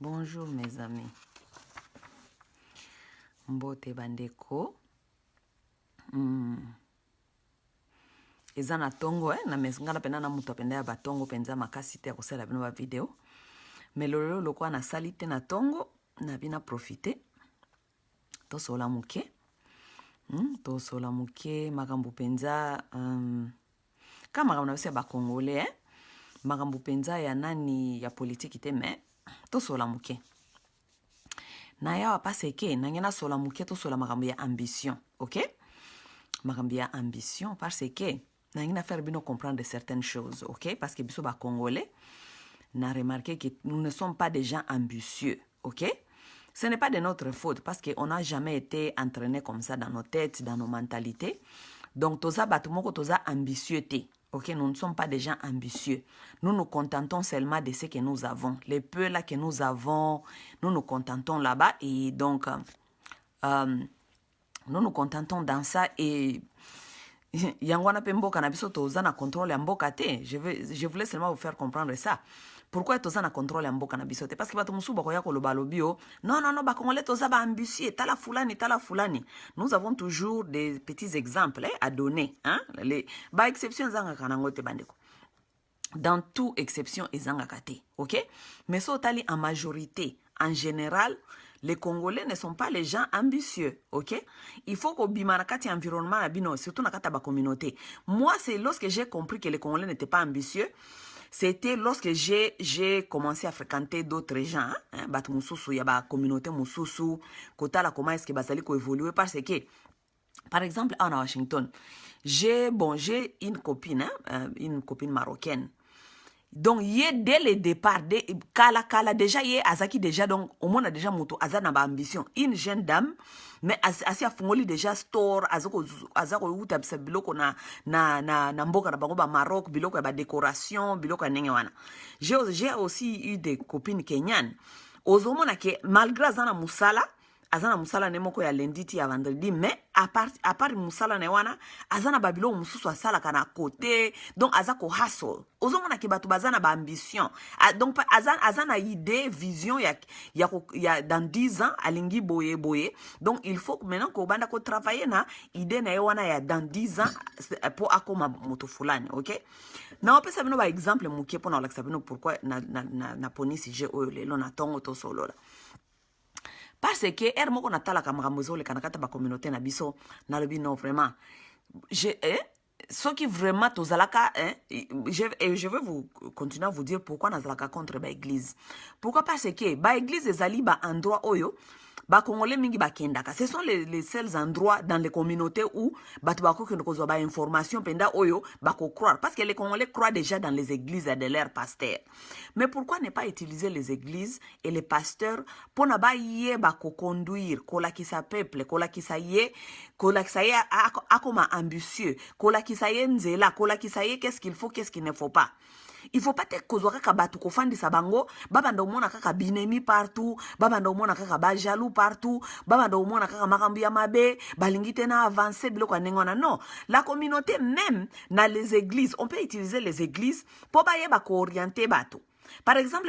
Bonjour mes amis. Mbote bandeko. Eza na tongo na mesngana pena na muto apenda ya batongo penza makasi te akosala bino ba video. Mais lolo lokwa na salite na tongo na bina profiter. To sola muke. To sola muke makambu penza kama makambu na bise ba congolais makambu penza ya nani ya politique te mais to sola muke. Na yawa paseke na ngena sola muke to sola makambu ya ambition, OK? Makambu ya ambition parce que na ngena faire bino comprendre certaines choses, OK? Parce que biso ba congolais n'a remarqué que nous ne sommes pas des gens ambitieux, OK? Ce n'est pas de notre faute parce qu'on n'a jamais été entraîné comme ça dans nos têtes, dans nos mentalités. Donc, toza batumoko toza ambitieux te. OK, nous ne sommes pas des gens ambitieux. Nous nous contentons seulement de ce que nous avons. Les peu là que nous avons, nous nous contentons là-bas. Et donc, nous nous contentons dans ça. Et Yangwana Pemboka na biso toza na contrôle ya mboka te. Je voulais seulement vous faire comprendre ça. Pourquoi toza na contrôle ya mboka na biso te? Parce que bato musu bako ya koloba lobio. Non, ba congolais toza ba ambitieux. Tala fulani. Nous avons toujours des petits exemples à donner. Les ba exceptions zanga kanango te bandeko. Dans toute exception ezanga kate. OK? Mais so tali en majorité, en général, les Congolais ne sont pas les gens ambitieux, ok? Il faut qu'au bimarakati environnement, surtout dans la communauté. Moi, c'est lorsque j'ai compris que les Congolais n'étaient pas ambitieux, c'était lorsque j'ai commencé à fréquenter d'autres gens, bat mususu, il y a la communauté mususu, kota la comment est-ce que basali ko évoluer parce que, par exemple, à Washington, j'ai une copine marocaine. Donc, dès le départ, kala déjà, azaki déjà, donc, au moins, déjà, moto, azana ba ambition. Une jeune dame, mais asi a fungoli déjà store, azako utabisa biloko na mboka na bango ba Maroc, biloko ya ba décoration, biloko ya nenge wana. J'ai aussi eu des copines kenyanes. Ozomona ke, malgré azana musala nemoko ya lundi ti ya vendredi, mais à part musala ne wana azana babilo mususu asala kana côté, donc azako hustle ozomona ke batu bazana ba ambition, donc azana idée vision ya dans 10 ans alingi boye donc il faut maintenant ko banda ko travailler na idée na wana ya dans 10 ans pour akoma moto fulani, OK? Na opesa bino ba exemple mukie pona olakisa bino pourquoi na poni sujet oyo lelo na tongo to solo la. Parce que moko na tala kamakambo le kanakata ba communauté na biso na lobi non vraiment ce qui vraiment tozalaka je vais vous continuer à vous dire pourquoi nazalaka contre ba église. Pourquoi? Parce que ba église ezali ba endroit oyo ba congolais mingi ba kendaka. Ce sont les seuls endroits dans les communautés où batu bako kendo kozwa ba information penda oyo bako croire parce que les congolais croient déjà dans les églises et de leurs pasteurs. Mais pourquoi ne pas utiliser les églises et les pasteurs pour na ba yé bako conduire kolakisa peuple kolakisa ye akoma ambitieux kolakisa ye nzela kolakisa ye qu'est-ce qu'il faut qu'est-ce qu'il ne faut pas. Il faut pas te kozwa kaka batu kofandi sabango babanda omona kaka binemi partout babanda omona kaka ba jaloux partout babanda omona kaka makambu ya mabe balingi te na avancer biloko nengona. Non, la communauté même na les églises, on peut utiliser les églises pour ba ko orienter batu. Par exemple,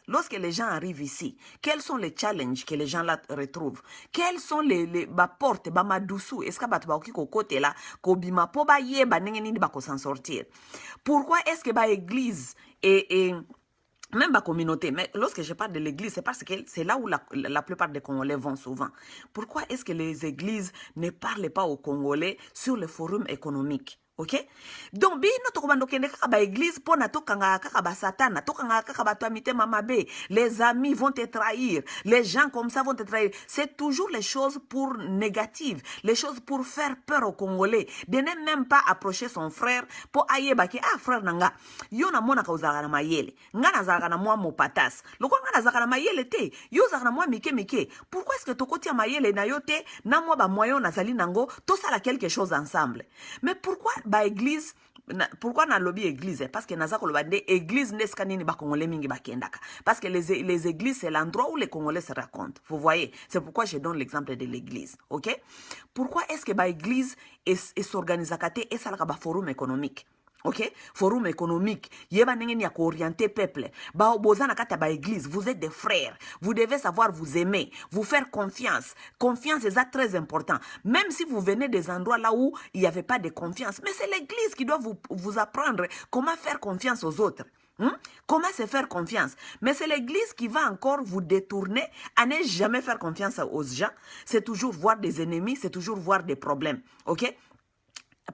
lorsque les gens arrivent ici, quels sont les challenges que les gens là retrouvent? Quels sont les portes, est-ce que là, s'en sortir? Pourquoi est-ce que l'église et même la communauté, mais lorsque je parle de l'église, c'est parce que c'est là où la plupart des Congolais vont souvent. Pourquoi est-ce que les églises ne parlent pas aux Congolais sur le forum économique? OK? Donc, bino tokobando kende kaka ba église pona tokanga kaka ba satana, tokanga kaka ba toamite mamabe, les amis vont te trahir, les gens comme ça vont te trahir. C'est toujours les choses pour négatives, les choses pour faire peur aux Congolais. De ne même pas approcher son frère pour ayeba ki frère nanga, yo na mona ka uzaka na mayele, nga na zaka na mwa mopatas. Loko nga na zaka na mayele te, yo zaka na mwa mike. Pourquoi est-ce que tokoti ya mayele na yo te, na mwa ba moyo na zali nango, to sala quelque chose ensemble? Mais pourquoi ba église pourquoi na lobby église? Parce que naza koloba de église neska nini ba congolais mingi ba kendaka. Parce que les églises c'est l'endroit où les Congolais se racontent. Vous voyez? C'est pourquoi je donne l'exemple de l'église. OK? Pourquoi est-ce que ba église est s'organise kate et salaka ba forum économique? ok, forum économique yeba ndenge ni ya orienter peuple ba bozana kata ba église, vous êtes des frères, vous devez savoir vous aimer, vous faire confiance c'est ça très important, même si vous venez des endroits là où il n'y avait pas de confiance, mais c'est l'église qui doit vous apprendre comment faire confiance aux autres. Comment se faire confiance? Mais c'est l'église qui va encore vous détourner à ne jamais faire confiance aux gens. C'est toujours voir des ennemis, c'est toujours voir des problèmes, ok?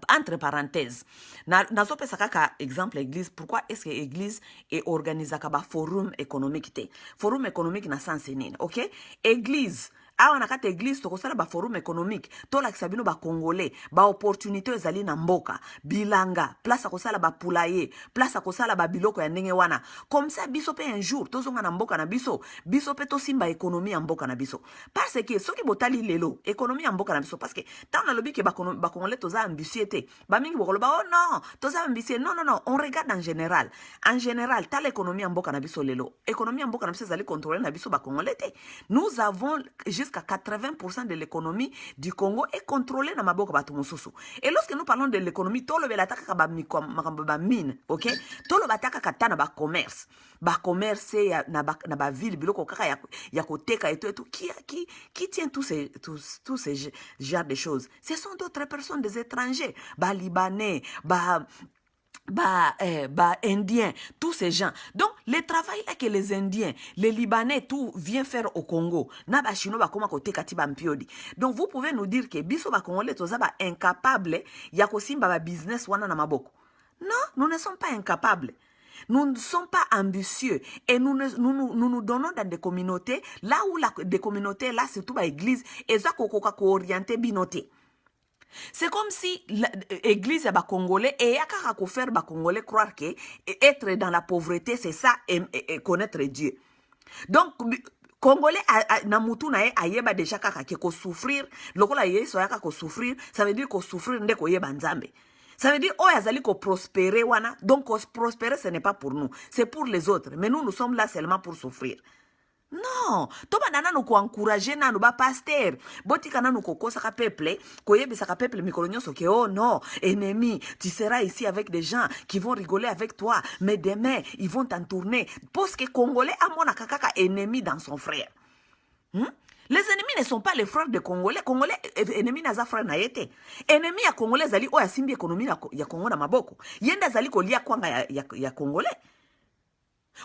Entre parenthèses, nazopesa kaka exemple église. Pourquoi est-ce que l'église est organisée comme forum économique? Forum économique na sens nini, ok? Église awa na kata église tokosala ba forum économique tolakisa bino ba congolais ba opportunité ezali na mboka bilanga place akosala ba poulailler place akosala ba biloko ya ndenge wana comme ça biso pe un jour tozonga na mboka na biso pe tosimba économie ya mboka na biso parce que soki botali lelo économie ya mboka na biso parce que tant na lobi ke ba congolais toza ambitieux te ba mingi bokolo ba oh non toza ambitieux non on regarde en général tal économie ya mboka na biso lelo économie ya mboka na biso ezali contrôler na biso ba congolais te. Nous avons jusqu'à 80% de l'économie du Congo est contrôlée dans Maboko Batumususu. Et lorsque nous parlons de l'économie, tout le belataka ba mine, ok? Tout le bataka katana ba commerce. Ba commerce na ba ville biloko kaka ya koteka et tout qui tient tous ces genres de choses. Ce sont d'autres personnes, des étrangers, ba libanais, ba indiens, tous ces gens. Donc, le travail là que les Indiens, les Libanais, tout vient faire au Congo. Na ba chino ba koma kote katiba mpiodi. Donc, vous pouvez nous dire que biso ba Congolais toza ba incapable ya kosimba ba business wana na maboko. Non, nous ne sommes pas incapables. Nous ne sommes pas ambitieux et nous nous donnons dans des communautés là où des communautés là surtout ba église et ça kokoka ko orienter binoté. C'est comme si l'église est congolais et yaka ko faire ba congolais croire que être dans la pauvreté c'est ça et connaître Dieu. Donc congolais na mutu na ayeba déjà kaka ke ko souffrir lokola yeso yaka ko souffrir ça veut dire ko souffrir nde ko yeba nzambe. Ça veut dire oh yazali ko prospérer wana donc prospérer ce n'est pas pour nous, c'est pour les autres, mais nous sommes là seulement pour souffrir. Non, toba nana no ko encourager nanu ba pasteur. Botika nanu ko kosaka peuple, ko yebisaka peuple mikolo nyonso ke oh non, ennemi, tu seras ici avec des gens qui vont rigoler avec toi, mais demain ils vont t'en tourner parce que congolais amona kaka ennemi dans son frère. Les ennemis ne sont pas les frères de Congolais. Congolais, ennemis naza frère na yete. Ennemi ya Congolais zali o ya simbi économie ya Congo na maboko. Yenda zali ko lia kwanga ya Congolais.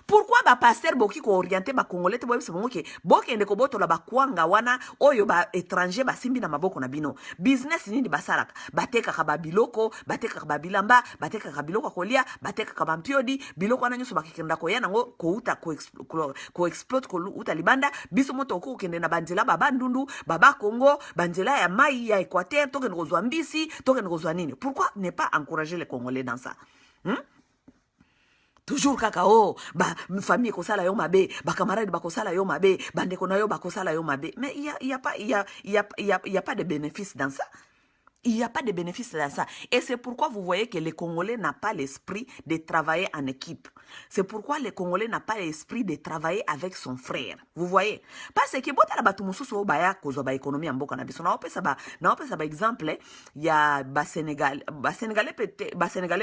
Pourquoi ba pasteur boki ko orienter ba congolais te boye se bongo ke boke ndeko boto la ba kwanga wana oyo ba étranger ba simbi na maboko na bino business nini basalaka bateka ka ba biloko bateka ka ba bilamba bateka ka biloko kolia bateka ka bampiodi biloko wana nyoso bakikenda ko yana ngo ko uta ko exploit ko uta libanda biso moto ko kende na banzela ba bandundu baba Congo banzela ya mai ya Équateur toke ngo zwa mbisi toke ngo zwa nini. Pourquoi ne pas encourager les Congolais dans ça? Toujours kakao, famille kosala yo mabe, camarade bakosala yo mabe, bandeko na yo bakosala yo mabe. Mais il y a pas de bénéfice dans ça. Il n'y a pas de bénéfice dans ça. Et c'est pourquoi vous voyez que les Congolais n'ont pas l'esprit de travailler en équipe. C'est pourquoi les Congolais n'ont pas l'esprit de travailler avec son frère. Vous voyez? Parce que bota la batumususu o baya kozo ba économie en mboka na biso. Na opesa ba exemple ya ba Sénégalais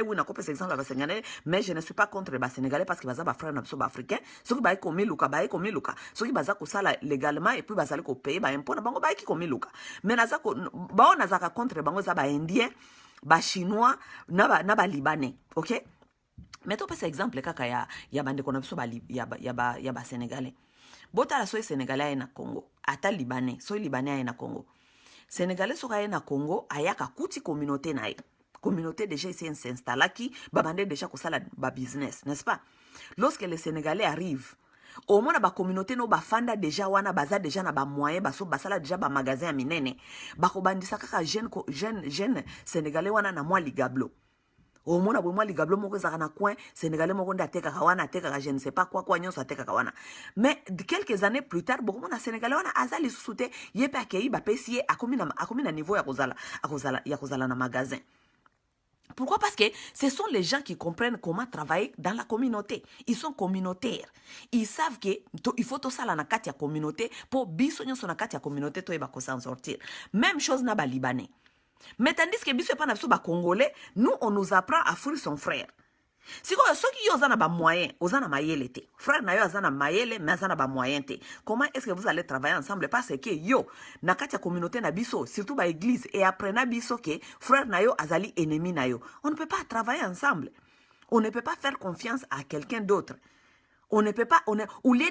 oui na kopesa exemple ba Sénégalais, mais je ne suis pas contre ba Sénégalais parce que baza ba frère na biso ba africain. Soki ba eko miluka. Soki baza ko sala légalement et puis bazali ko payer ba impôt na bango ba eki ko miluka. Mais naza ko ba on nazaka contre bango za ba indien, ba chinois, na ba libanais, ok? Mais tu peux exemple kaka ya bande ko na biso ba sénégalais. Bota la soy sénégalais na Congo, ata libanais, soy libanais na Congo. Sénégalais so na Congo ayaka kuti communauté na communauté déjà ici s'installe qui ba bande déjà ko sala ba business, n'est-ce pas? Lorsque les Sénégalais arrivent au moins ba communauté no ba fanda déjà wana baza déjà na ba moyen baso basala déjà ba magasin minene ba ko bandisa kaka jeune sénégalais wana na moi ligablo au moins na moi ligablo moko za na coin sénégalais moko ndateka kawana teka je ne sais pas quoi nyonso ateka kawana. Mais quelques années plus tard beaucoup na sénégalais wana azali susute yepe akei ba pesier akomi na niveau ya kozala na magasin. Pourquoi? Parce que ce sont les gens qui comprennent comment travailler dans la communauté. Ils sont communautaires. Ils savent que il faut tout ça na kati ya communauté pour biso nyoso na kati ya communauté to eba ko s'en sortir. Même chose na ba libanais. Mais tandis que biso pas na biso ba congolais, nous on nous apprend à fuir son frère. Si ceux qui ont ba moyen, ozana mayele te. Frère na yo azana mayele, mais azana ba moyen te. Comment est-ce que vous allez travailler ensemble? Parce que yo, na katia communauté na biso, surtout ba église, et après na biso que frère na yo azali ennemi na yo. On ne peut pas travailler ensemble. On ne peut pas faire confiance à quelqu'un d'autre. On ne peut pas, au lieu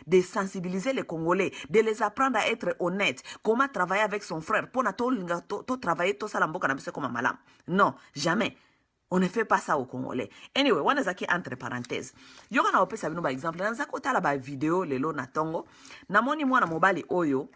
de sensibiliser les Congolais, de les apprendre à être honnêtes, comment travailler avec son frère, pour travailler tout ça, comme malam. Non, jamais. On ne fait pas ça au Congolais. Anyway, on a entre parenthèses. Yo kana opé sabino par exemple, dans za kota la ba vidéo lelo na tongo, na moni mwana mobali oyo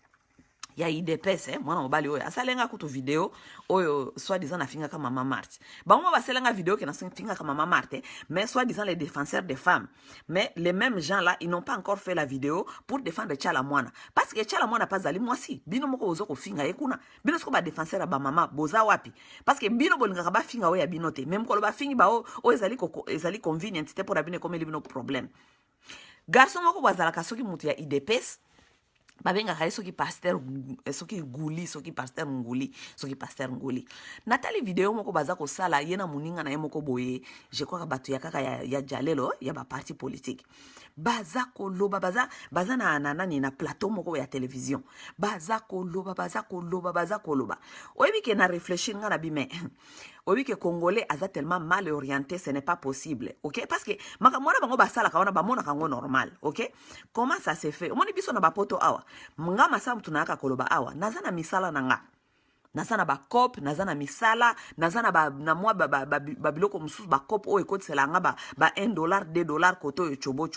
ya IDPS mwana mobali oyo asalenga kutu video oyo soi-disant na finga kama Mama Marthe. Bango baselenga video ke na finga kama Mama Marthe, mais soi-disant les défenseurs des femmes. Mais les mêmes gens là, ils n'ont pas encore fait la vidéo pour défendre Tchala Mwana. Parce que Tchala Mwana pas zali mwasi. Bino moko ozoko finga ekuna. Bino sko ba défenseur ba mama boza wapi. Parce que bino bolinga ba finga oya binote. Même ko ba fingi ba o ezali convenient te pour abine comme bino problème. Garçon moko bazala kasoki mutu ya IDPS. Babenga kaya soki pasteur soki guli soki pasteur nguli Natali video moko baza ko sala yena muninga na yemoko boye je crois batu ya kaka ya jalelo ya ba parti politique baza ko loba baza na nani na plateau moko ya télévision baza ko loba oyebi ke na réfléchir nga na bime oyebi ke congolais aza tellement mal orienté, ce n'est pas possible, ok? Parce que makamona bango basala kawana bamona kango normal, ok? Comment ça se fait? Omoni biso na bapoto awa nga masamu tunaka koloba awa nazana misala nanga nazana ba cop nazana misala nazana na mwa biloko mususu ba cop o ekoti selanga ba $1 $2 koto yo chobo,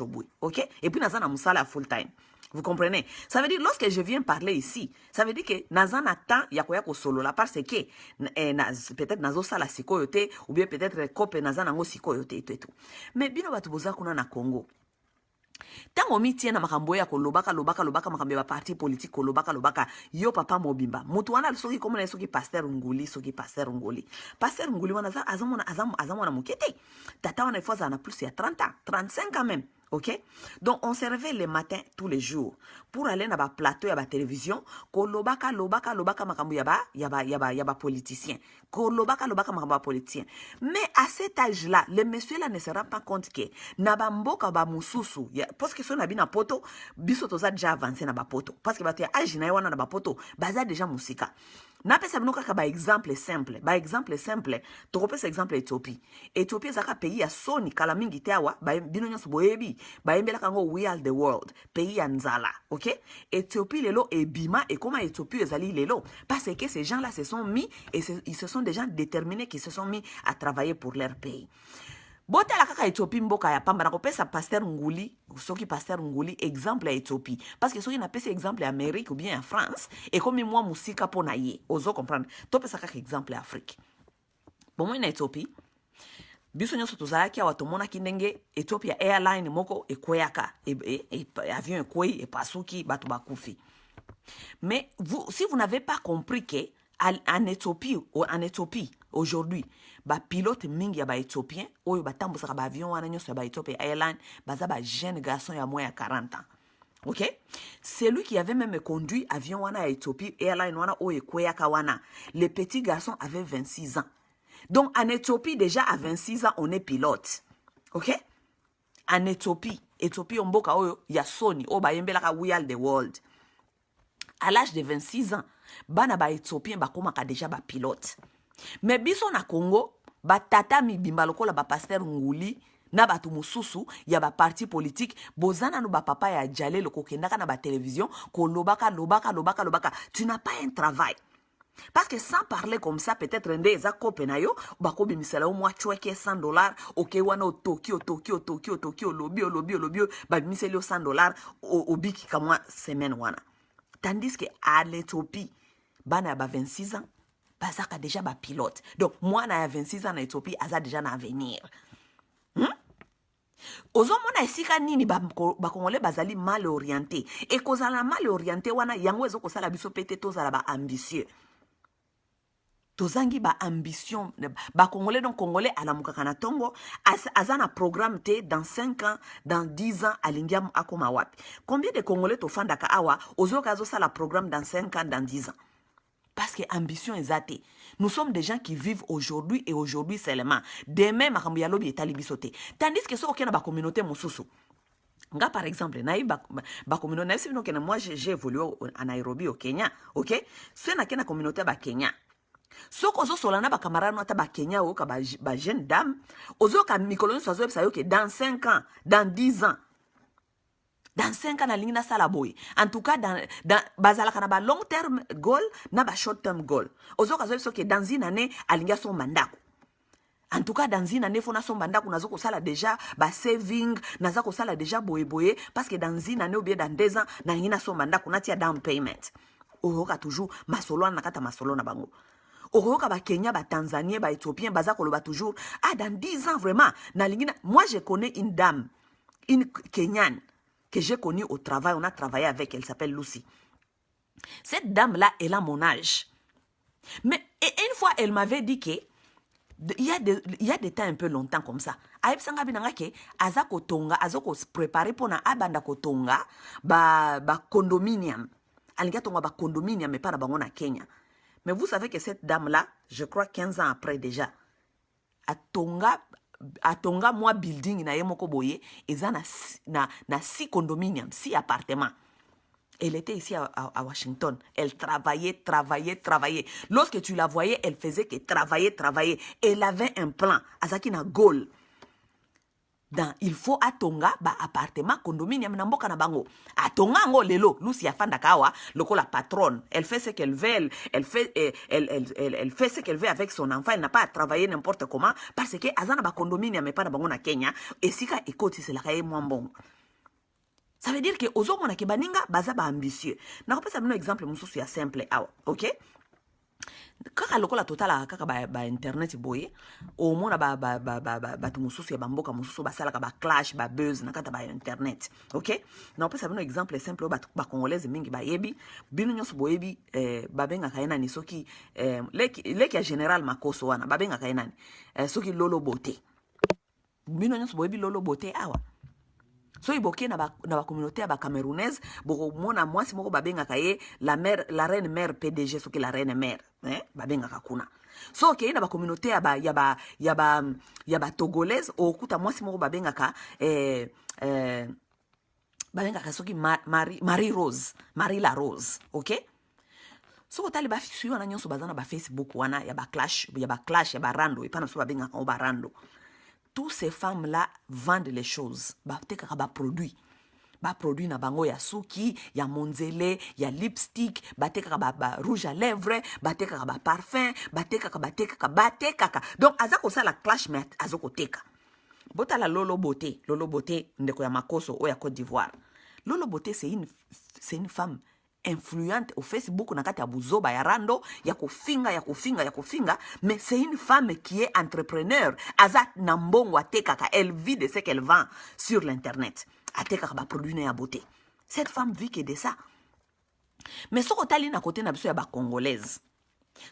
ok? Et puis nazana musala full time. Vous comprenez? Ça veut dire, lorsque je viens parler ici, ça veut dire que nazana temps yakoya ko solo la parce que peut-être nazo sala sikoyote ou bien peut-être cop nazana ngo sikoyote et tout. Mais bino batu boza kuna na Congo. Tango miti na makambo ya ko lobaka makambo ya parti politique ko lobaka yo papa mobimba mutu wana soki comme na soki pasteur nguli pasteur nguli wana azamona mukete tata wana fois na plus ya 30 ans 35 quand même. Ok? Donc, on se réveille le matin tous les jours pour aller dans le plateau ya ba télévision ko lobaka makambo ya ba politicien. Ko lobaka makambo ya politicien. Mais à cet âge-là, le monsieur là ne se rend pas compte que na ba mboka ba mususu parce que son na bina poto biso toza déjà avancé na ba poto parce que ba te âge na wana na ba poto baza déjà musika. Na pesa bino kaka ba exemple simple to kopesa exemple Éthiopie zaka pays ya soni kala mingi te awa ba bino nyonso boyebi ba yembela kango we are the world pays ya nzala, ok? Éthiopie lelo ebima et comment Éthiopie ezali lelo parce que ces gens là se sont mis et ils se sont des gens déterminés qui se sont mis à travailler pour leur pays. Bote la kaka Éthiopie mboka ya pamba na kopesa pasteur nguli soki pasteur nguli exemple ya Éthiopie parce que soki na pesa exemple ya Amérique ou bien en France et comme moi musika pona ye ozo comprendre to pesa kaka exemple ya Afrique bon moi na Éthiopie biso nyoso tozalaki awa tomonaki ndenge Ethiopia Airline moko ekweyaka avion ekwei epasuki bato bakufi. Mais si vous n'avez pas compris que en Éthiopie aujourd'hui ba pilote mingi ya ba éthiopien oyo batambusaka ba avion wana nyoso ya ba Ethiopia Airline baza ba jeune garçon ya moins ya 40 ans. Ok? C'est lui qui avait même conduit avion wana ya Ethiopia Airline wana oyo ekweyaka wana. Le petit garçon avait 26 ans. Donc en Éthiopie déjà à 26 ans on est pilote. Ok? En Éthiopie mboka oyo ya Sony o ba yembelaka we are the world. À l'âge de 26 ans, bana ba Éthiopien ba komaka déjà ba pilote. Mais biso na Congo, ba tata mi bimba lokola ba pasteur nguli na batu mususu ya ba parti politique bozana no ba papa ya jale loko kendaka na ba télévision ko lobaka. Tu n'as pas un travail. Parce que sans parler comme ça, peut-être rende eza kopenayo, bako bimisela o mwa chweke $100, ok wana o Tokyo, lobio, ba bimisela $100 o biki kamwa semaine wana. Tandis que à l'Éthiopie, bana ba 26 ans, bazaka déjà ba pilote. Donc moi na 26 ans en Éthiopie, aza déjà na avenir. Ozo mona esika nini ba Congolais bazali mal orienté. Et kozala mal orienté wana yango ezo kosala biso pete tozala ba ambitieux. Tozangi ba ambition ba Congolais donc Congolais ala mukakana tongo azana programme te dans 5 ans dans 10 ans alingiam akoma wapi. Combien de Congolais tofandaka awa ozo kazo sala programme dans 5 ans dans 10 ans. Parce que ambition est zate. Nous sommes des gens qui vivent aujourd'hui et aujourd'hui seulement. Demain, makambo ya lobi etali bisote. Tandis que ce qui est dans la communauté mosusu. Nga par exemple, na communauté, moi j'ai évolué à Nairobi au Kenya, ok? C'est na communauté ba Kenya. Soko ozo solana ba camarade ata ba Kenya o ka ba jeune dame, ozo ka mikolo so zo pesa yo que dans 5 ans, dans 10 ans. Dans 5 ans, na lingi na sala boy. En tout cas, dans bazala kana ba long term goal, na ba short term goal. Ozo ka zo que dans une année, alinga son mandako. En tout cas, dans une année, faut na son mandako, nazo ko sala déjà ba saving, nazo ko sala déjà boye parce que dans une année ou bien dans 2 ans, na lingi na son mandako, na tia down payment. Ozo ka toujours masolo na kata masolo na bango. Ozo ba Kenya, ba Tanzanie, ba Éthiopien, baza ko lo ba toujours. Ah, dans 10 ans vraiment, na lingi na, moi je connais une dame, une Kenyane que j'ai connue au travail, on a travaillé avec, elle s'appelle Lucy. Cette dame-là, elle a mon âge. Mais une fois, elle m'avait dit que il y a des temps un peu longtemps comme ça. Aïe, sanga binanga ke azako tonga, azako se préparer pour na abanda kotonga ba condominium. Alinga tonga ba condominium mais pas na bango na Kenya. Mais vous savez que cette dame-là, je crois 15 ans après déjà, a tonga moi building na yemoko boye eza na 6 condominiums, 6 appartements. Elle était ici à Washington. Elle travaillait. Lorsque tu la voyais, elle faisait que travailler. Elle avait un plan. Azaki na goal. Il faut atonga ba appartement condominium na mboka na bango. Atonga ngo lelo, Lucy afanda kawa, loko la patronne. Elle fait ce qu'elle veut, elle fait ce qu'elle veut avec son enfant, elle n'a pas à travailler n'importe comment parce que azana ba condominium mais pas na bango na Kenya et sika ekoti c'est la kaye mwambongo. Ça veut dire que ozo mona ke baninga baza ba ambitieux. Na kopesa bino exemple mususu ya simple awa, OK? Kaka lokola totala kaka ba internet boye, au mona ba tu mususu ya bamboka mususu basala ka ba clash ba buzz na kata ba internet, OK? Na kopesa bino exemple simple ba congolaise mingi ba yebi, bino nyoso boyebi babenga kaena ni soki leki ya général Makoso wana babenga kaena ni soki Lolo Beauté. Bino nyoso boyebi Lolo Beauté awa. So iboke na ba communauté ba camerounaise boko mona mwasi moko babenga kaye la reine mère PDG soki la reine mère babenga kakuna. So ke na ba communauté ya ba togolaise okuta mwasi moko babenga ka babenga ka soki Marie Rose, Marie la Rose, OK? So kotali ba fisu wana nyonso bazana ba Facebook wana ya ba clash ya ba rando epana so babenga ka ba rando. Toutes ces femmes-là vendent les choses. Bateka ba produit na bango ya suki, ya monzele, ya lipstick, bateka ba rouge à lèvres, bateka ba parfum, bateka. Donc azako ça la clash mais azoko teka. Bota la Lolo Beauté ndeko ya Makoso o ya Côte d'Ivoire. Lolo Beauté c'est une femme influente au Facebook na kati ya buzoba ya rando ya kofinga mais c'est une femme qui est entrepreneur azat na mbongo atekaka, elle vit de ce qu'elle vend sur l'internet atekaka ba produit na ya beauté. Cette femme vit que de ça. Mais soko tali na côté na biso ya ba congolaise,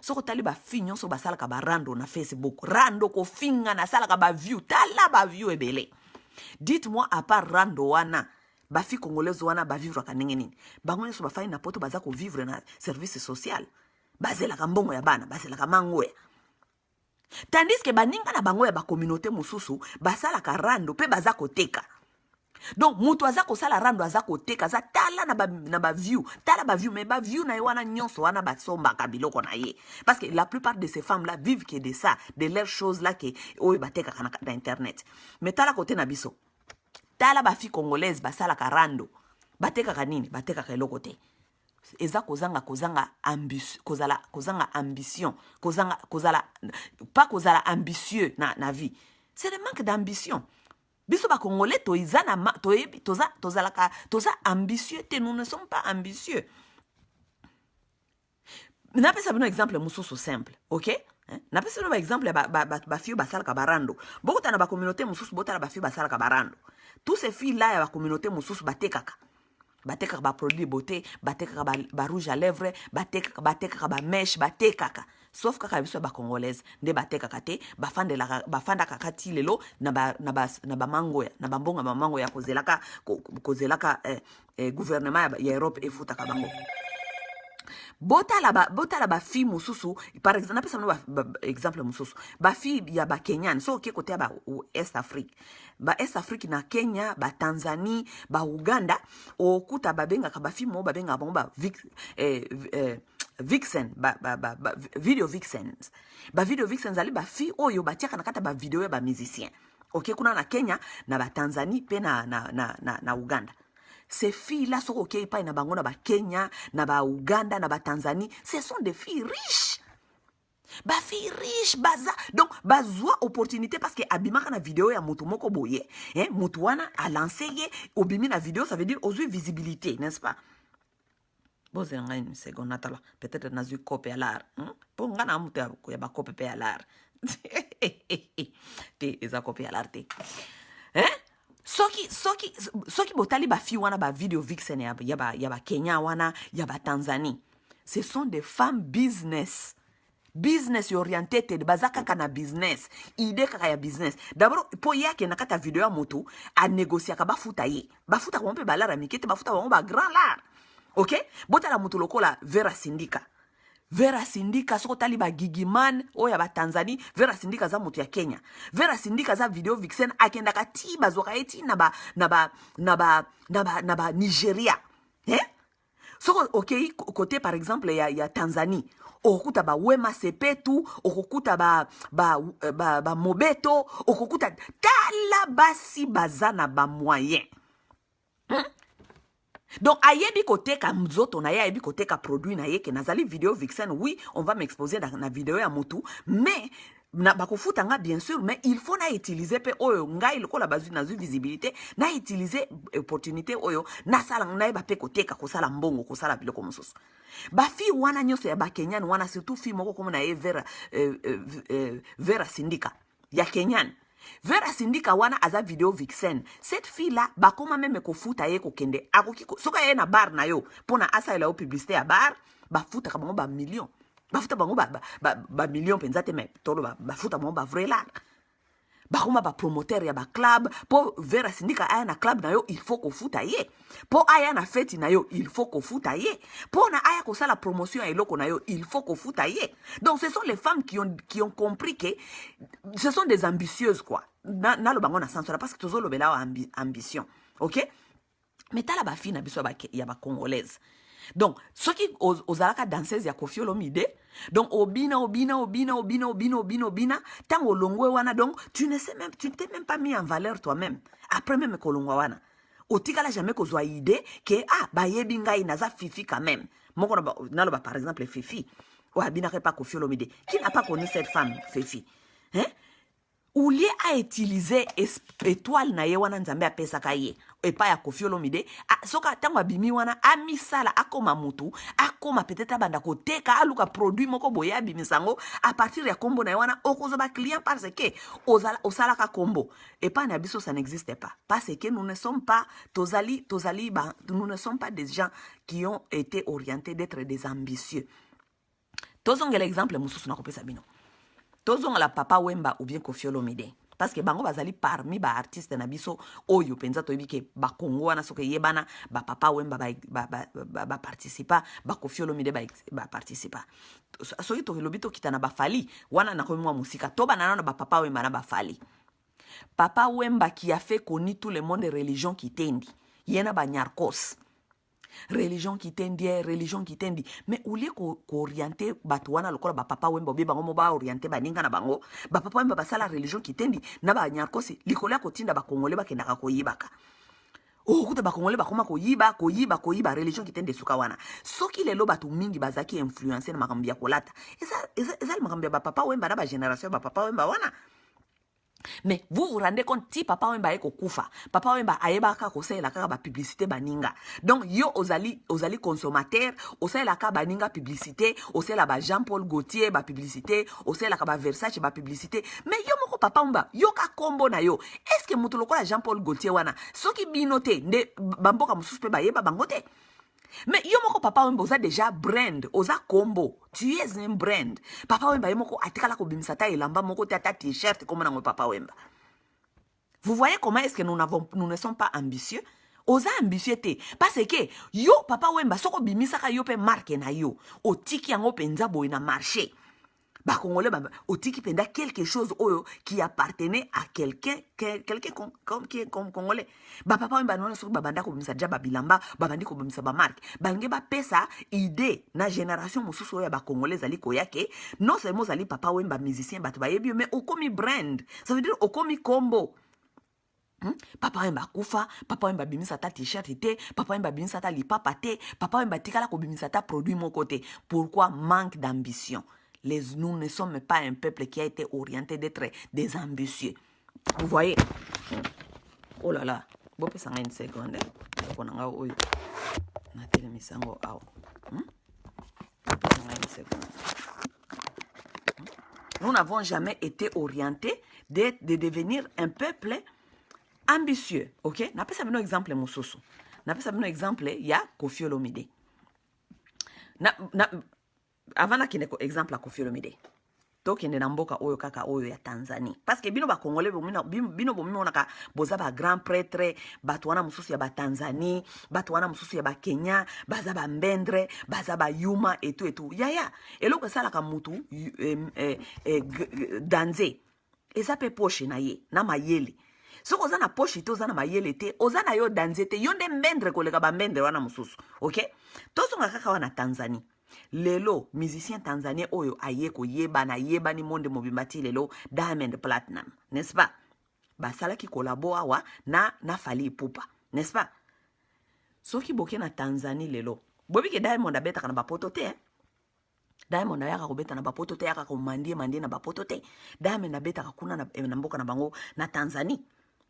soko tali ba fille nyonso basalaka ba rando na Facebook, rando kofinga na salaka ba view, tala ba view ebele. Dites-moi à part rando wana ba fi congolaise wana ba vivre ka ndenge nini? Bango nyoso ba fai na poto baza ko vivre na service social. Bazela ka mbongo ya bana, bazela ka mango ya. Tandis que baninga na bango ya ba communauté mususu, basala ka rando pe baza ko teka. Donc mutu aza ko sala rando aza ko teka, aza tala na ba view, mais ba view na wana nyonso wana ba somba ka biloko na ye. Parce que la plupart de ces femmes là vivent que de ça, de leurs choses là que oyo ba teka na internet. Mais tala côté na biso. Tala ba fi congolaise basala karando bateka kanini bateka ka eloko te eza kozanga ambition pas kozala ambitieux na vie, c'est le manque d'ambition. Biso ba congolais to izana toza ambitieux te, nous ne sommes pas ambitieux. Na pesa bino exemple mususu simple, OK? Na pesa bino exemple ba fi basala ka barando bokota na ba communauté mususu bota na ba fi basala ka barando. Tous ces filles-là, la communauté mususu batekaka ba produit beauté, batekaka ba rouge à lèvres, batekaka ba mèche, batekaka. Sauf kaka biso ba congolaise, nde batekaka te, bafanda kakati lelo na ba mango ya, na bambonga ba mango ya kozelaka gouvernement ya Europe efutaka bango. botala ba fille mususu par exemple napesa exemple mususu ba fille ya ba Kenyan so ke côté ba East Afrique na Kenya ba Tanzanie ba Uganda okuta babenga ka ba fille mo babenga bango ba vixen video vixens ali ba fille oyo batiaka na kata ba video ya ba musicien ok kuna na Kenya na ba Tanzanie pe na Uganda. Ces filles-là sont ok, pas na bango na ba Kenya, na ba Uganda, na ba Tanzanie. Ce sont des filles riches. Ba filles riches, baza. Donc, bazwa opportunité parce que abimaka na vidéo ya mutu moko boye. Mutu wana a lancé ye, obimi na vidéo, ça veut dire aux visibilité, n'est-ce pas? Bon, c'est une seconde, Natala. Peut-être na zui copé à l'art. Pour ngana mutu ya ba copé à l'art. Te, eza copé à l'art. Soki botali ba fi wana ba video vixen ya ba Kenya wana ya ba Tanzanie, ce sont des femmes business oriented bazaka kana business idée kaka ya business d'abord po yake na kata video ya moto a négocier ka bafuta ko mpe balara mikete bafuta ba grand lar ok botala moto lokola Vera Sindika soko tali ba Gigiman oya ba Tanzanie Vera Sindika za mutu ya Kenya Vera Sindika za video vixen akenda kati bazoka eti na ba Nigeria soko ok côté par exemple ya Tanzanie okukuta ba Wema Sepetu okukuta ba Mobeto okukuta tala basi bazana ba moyen donc ayebi koteka mzoto na ye ayebi koteka produit na ye ke nazali video vixen oui on va m'exposer dans na vidéo ya motu mais na bakofuta nga bien sûr mais il faut na utiliser pe oyo ngai lokola bazui na visibilité na utiliser opportunité oyo na sala na ye ba pe koteka kosala mbongo kosala biloko mosusu ba fi wana nyoso ya ba Kenyan wana surtout fi moko komo na ye Vera Sindika ya Kenyan Vera Sindika wana aza video vixen. Cette fille-là, bakoma meme kofuta ye kokende. Soka ye na bar na yo. Pona asa ila yo publicité ya bar, bafuta kabango ba million. Bafuta bango ba million penzate me. Tolo bafuta bango ba vrai la. Bakoma ba promoteur ya ba club. Po Vera Sindika aya na club na yo, il faut kofuta ye. Po aya na fête na yo, il faut kofuta ye. Po na aya kosa la promotion ya eloko na yo, il faut kofuta ye. Donc ce sont les femmes qui ont compris que ce sont des ambitieuses quoi. Na lo bango na sens parce que tozo lo bela ambition. OK? Mais tala ba fille na biso ya ba congolaise. Donc ceux qui ozalaka danseuse ya Koffi Olomide, donc obina tango longwe wana donc tu t'es même pas mis en valeur toi-même. Après même kolongwa wana. Otikala jamais kozwa idée que ba yebi ngai naza Fifi quand même. Moko na lo ba par exemple Fifi. Ou abina pas Koffi Olomide. Qui n'a pas connu cette femme Fifi? Hein? Ou lié à utiliser étoile na ye wana nzambe apesaka ye epa ya Koffi Olomide soka tango abimi wana amisala akoma mutu akoma peut-être banda koteka aluka produit moko boya abimisango à partir ya kombo na ye wana okozoba client parce que osalaka kombo epa na biso ça n'existe pas parce que nous ne sommes pas nous ne sommes pas des gens qui ont été orientés d'être des ambitieux. Tozongela exemple mususu na kopesa bino. Tozonga la Papa Wemba ou bien Koffi Olomide. Parce que bango bazali parmi ba artiste na biso oyo penza toyebi ke ba Congo wana soke yebana ba Papa Wemba ba participa ba Koffi Olomide ba participa. Soki to lobito kitana ba Fali wana na komwa musika to banana na ba Papa Wemba na ba Fali. Papa Wemba qui a fait connaître tout le monde de religion qui tendi. Yena ba Nyarkos. Religion qui tendi mais ou lié ko orienter batouana lokola ba Papa Wemba be bango mo ba orienter baninga na bango ba Papa Wemba basala religion qui tendi na ba Nyarkosi likola ko tinda ba Kongolais ba kendaka ko yibaka kuta ba Kongolais ba koma ko yiba religion qui tendi suka wana soki lelo batu mingi bazaki influencer na makambi ya kolata eza makambi ya ba Papa Wemba na ba génération ba Papa Wemba wana. Mais vous vous rendez compte si Papa Wemba eko kufa Papa Wemba ayeba ka kosela ka ba publicité baninga donc yo ozali consommateur osela ka baninga publicité osela ba Jean-Paul Gaultier ba publicité osela ka ba Versace ba publicité mais yo moko Papa Wemba yo ka kombo na yo est-ce que mutu lokola Jean-Paul Gaultier wana soki binote nde bamboka mususu pe bayeba bangote. Mais yo moko Papa Wemba oza déjà brand, oza combo. Tu es un brand. Papa Wemba yomoko atikala ko bimisata elamba moko tata t-shirt comme nango Papa Wemba. Vous voyez comment est-ce que nous ne sommes pas ambitieux? oza ambitieux te parce que yo papa Wemba soko bimisaka yo pe marque na yo otiki yango penza boye na marché bakongolais otiki penda quelque chose oyo qui appartenait à quelqu'un qui est comme congolais bapapa Wemba nona soki babanda kobimisa dia babilamba babandi kobimisa bamarque balingi bapesa idée na génération mosusu oyo ya bakongolais ezali koya ke non seulement ozali papa Wemba musicien bato bayebi yo mais okomi brand ça veut dire okomi kombo. Papa Wemba kufa, papa Wemba bimisa ta t-shirt te, papa Wemba bimisa ta lipapa te, papa Wemba tikala ko bimisa ta produit mon côté. Pourquoi manque d'ambition? Nous ne sommes pas un peuple qui a été orienté d'être des ambitieux. Vous voyez? Oh là là, bon peut s'en une seconde. On a oyo. Na tele misango ao. Nous n'avons jamais été orientés de devenir un peuple ambitieux, ok? N'a pas ça un exemple mosusu. N'a pas ça un exemple ya Koffi Olomide. Avant na kine exemple ya Koffi Olomide. To kende na mboka oyo kaka oyo ya Tanzanie. Parce que bino ba Congolais bino bomino naka boza ba grand prêtre, bato wana mususu ya ba Tanzanie, bato wana mususu ya ba Kenya, baza ba Mbendre, baza ba Yuma et tout. Yaya, eloko sala ka mutu danze. Eza pe poche na ye, na mayele. Soko oza na poche te oza na mayele te oza na yo danze te yo nde mbendre koleka bambendre wana mosusu ok tozonga kaka wana Tanzanie lelo musicien tanzanien oyo aye koyeba na yeba ni monde mobimba ti lelo Diamond Platinum n'est-ce pas basalaki kolabo awa na Fally Ipupa n'est-ce pas soki boke na Tanzanie lelo bobi ke Diamond abetaka na bapoto te Diamond ayaka kobeta na bapoto te yaka komandie na bapoto te Diamond abetaka kuna na mboka na bango na Tanzanie.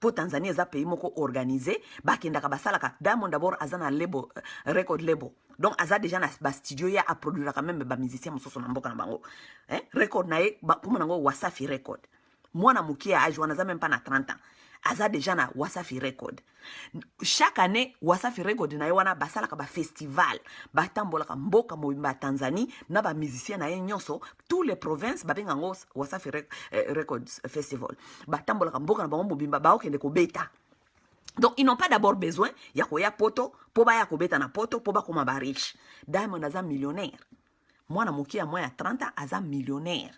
Pour Tanzanie eza pays moko organisé bakendaka basalaka Diamond d'abord azana label record label donc aza déjà na ba studio ya a produire quand même ba musicien mososo na mboka na bango record na ye kuma nango Wasafi record mwana mukia age wana za même pas na 30 ans aza déjà na Wasafi record chaque année Wasafi record na ye wana basalaka ba festival batambolaka mboka mobimba Tanzanie na ba musicien na ye nyonso tous les provinces babenga ngo Wasafi records festival batambolaka mboka na bango mobimba baokende kobeta. Donc ils n'ont pas d'abord besoin ya koya poto po ba ya kobeta na poto po ba koma ba riche. Diamond aza millionnaire mwana mukia mwa ya 30 ans aza millionnaire.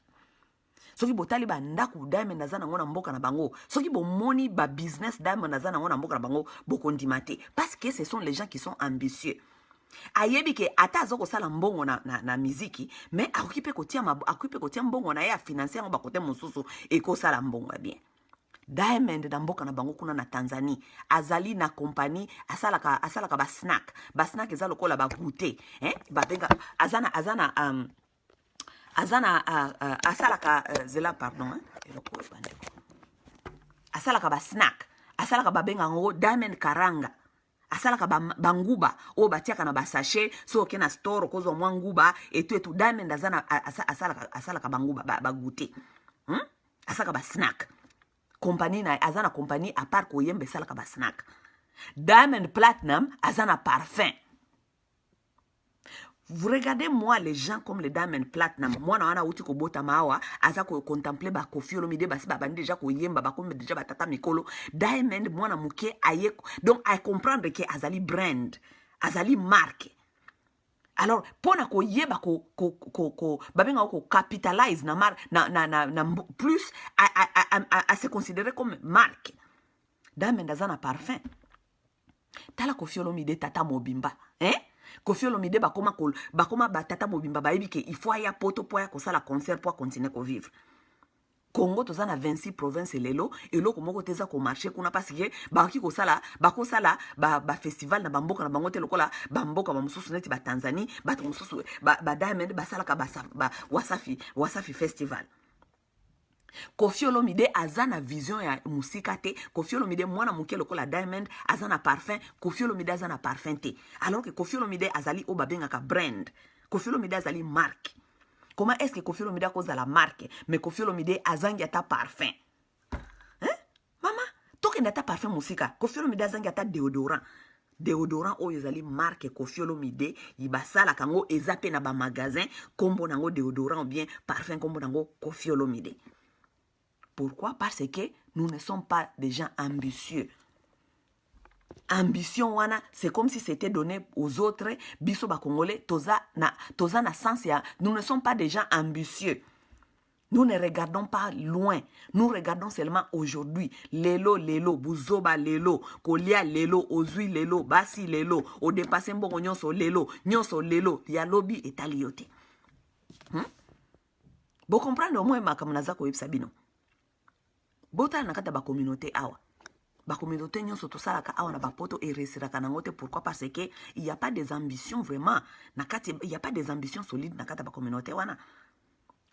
Soki botali ba ndaku Diamond aza nango na mboka na bango soki bomoni ba business Diamond aza nango na mboka na bango bokondimate parce que ce sont les gens qui sont ambitieux. Ayebi ke ata azoko sala mbongo na miziki mais akupe kotia mbongo na ya financer ngo bakote mosusu eko sala mbongo bien. Diamond na mboka na bango kuna na Tanzanie azali na compagnie asalaka ba snack eza lokola ba goûter babenga azana asalaka zela pardon asalaka ba snack asalaka babenga ngo Diamond karanga asalaka banguba o batiaka na ba sachet so ke na store kozwa mwa nguba etu Diamond azana asalaka banguba ba goûter asalaka ba snack compagnie na azana compagnie à part koyembe asalaka ba snack. Diamond Platinum azana parfum. Vous regardez moi les gens comme les Diamond Platinum moi na wana uti ko bota mawa aza ko contempler ba Koffi Olomide basi ba bandi déjà ko yemba ba ko déjà ba tata mikolo Diamond moi na muke aye donc à comprendre que azali brand azali marque. Alors pona ko yeba ko babenga ko capitalize na plus à se considérer comme marque. Diamond azana parfum. Tala Koffi Olomide tata mobimba Koffi Olomide bakoma batata mobimba bayebi ke il faut aya poto po ya kosala concert po continuer ko vivre. Congo toza na 26 provinces lelo eloko moko teza ko marché kuna parce que bakosala ba festival na bamboka na bango te lokola bamboka bamususu neti ba Tanzanie bato mususu ba Diamond basalaka ba Wasafi festival. Koffi Olomide azana vision ya musika te Koffi Olomide mwana muke lokola Diamond azana parfum Koffi Olomide azana parfum te alors que Koffi Olomide azali o babengaka brand Koffi Olomide azali marque. Comment est-ce que Koffi Olomide a cause de la marque mais Koffi Olomide azangi ata parfum mama toke ndata parfum musika Koffi Olomide azangi ata déodorant oyo ezali marque Koffi Olomide yibasala kango ezape na ba magasin kombo nango déodorant ou bien parfum kombo nango Koffi Olomide. Pourquoi? Parce que nous ne sommes pas des gens ambitieux. ambition wana, c'est comme si c'était donné aux autres. Biso ba Congolais, toza na sens ya, nous ne sommes pas des gens ambitieux. Nous ne regardons pas loin. Nous regardons seulement aujourd'hui. Lelo, lelo, buzoba, lelo, kolia, lelo, ozui, lelo, basi, lelo, o dépassé mbongo nyonso, lelo, ya lobi et taliote. Bo comprendre au moins ma kamunaza ko sabino. Bota na kata ba communauté awa. Ba communauté nyonso to salaka awa na ba poto et resiraka nangote. Pourquoi? Parce que il y a pas des ambitions vraiment. Il y a pas des ambitions solides na kata ba communauté wana.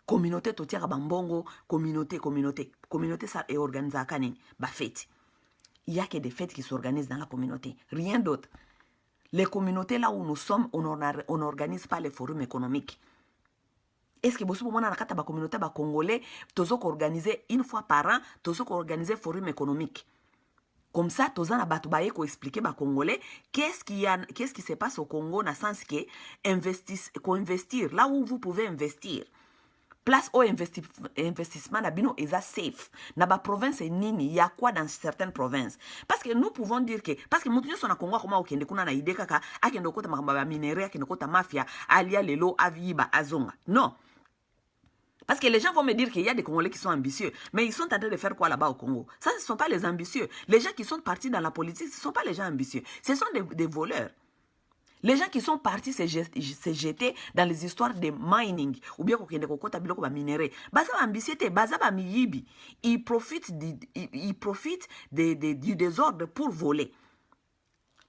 Communauté to tiara bambongo, communauté ça est organisé à kanini, ba fête. Il y a que des fêtes qui s'organisent dans la communauté, rien d'autre. Les communautés là où nous sommes, on n'organise pas les forums économiques. Est-ce que vous avez dans la communauté congolais, tous organiser une fois par an, tous organiser forum économique. Comme ça, tous na batu baye ko expliquer ba congolais qu'est-ce qui se passe au Congo dans le sens que investir là où vous pouvez investir. Place au investissement na bino est safe. Na ba province nini, il y a quoi dans certaines provinces? Parce que nous pouvons dire que parce que mutunyo sona Congo koma okende kuna na ide kaka akende kota makamba minéraux akende kota mafia alia lelo aviba azonga. Non. Parce que les gens vont me dire qu'il y a des Congolais qui sont ambitieux. Mais ils sont en train de faire quoi là-bas au Congo? Ça, ce ne sont pas les ambitieux. Les gens qui sont partis dans la politique, ce ne sont pas les gens ambitieux. Ce sont des voleurs. Les gens qui sont partis se jeter dans les histoires de mining, ou bien qu'ils ne minéraux, ils profitent du désordre pour voler.